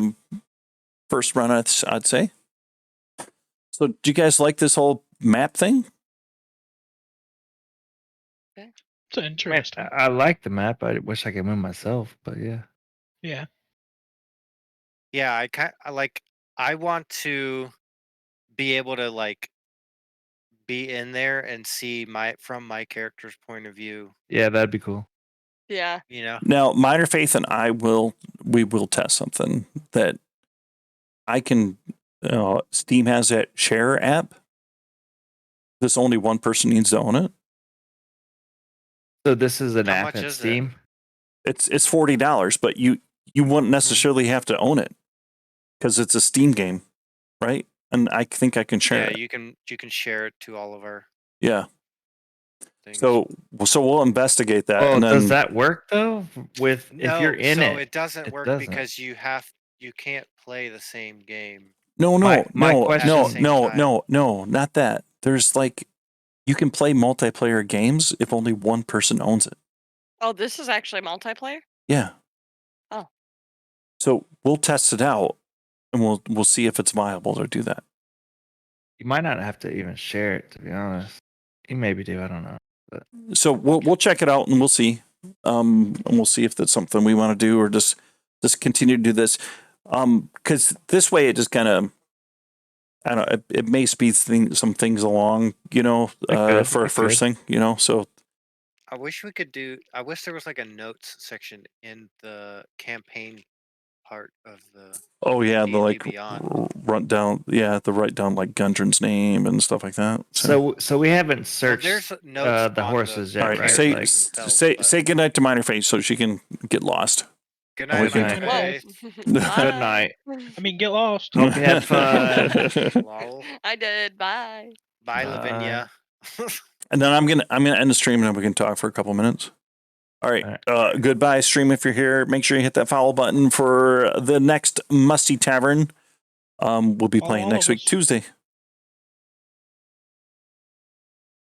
first run, I'd say. So do you guys like this whole map thing? It's interesting. I like the map. I wish I could win myself, but yeah. Yeah. Yeah, I want to be able to like be in there and see from my character's point of view. Yeah, that'd be cool. Yeah. You know. Now, Minor Faith and we will test something that I can. Steam has that share app. This only one person needs to own it. So this is an How app much at is it? Steam. It's $40, but you wouldn't necessarily have to own it because it's a Steam game, right? And I think I can share Yeah, it. you can share it to all of our Yeah. things. So we'll investigate that. Well, and then, does that work though? If you're in so it, it doesn't it work doesn't. because you can't play the same game. No, My question- no, not that. There's like you can play multiplayer games if only one person owns it. Oh, this is actually multiplayer? Yeah. Oh. So we'll test it out and we'll see if it's viable to do that. You might not have to even share it, to be honest. You maybe do. I don't know. So we'll check it out and we'll see. And we'll see if that's something we want to do or just continue to do this. Because this way it just kind of, I don't know, it may speed some things along, for a first thing, so. I wish we could I wish there was like a notes section in the campaign part of the. Oh yeah, the D&D like Beyond. write down like Gundren's name and stuff like that. So we haven't Well, searched there's notes the on horses the. yet, all right, right? say Like, say goodnight to Minor Face so she can get lost. Good Oh, night, good Minor night. Face. Whoa. good night. I mean, get lost. Hope you had fun. Lol. I did. Bye. Bye, Bye. Lavinia. And then I'm gonna end the stream and then we can talk for a couple minutes. All right. Goodbye, stream. If you're here, make sure you hit that follow button for the next Musty Tavern. We'll be playing All next of week, us. Tuesday.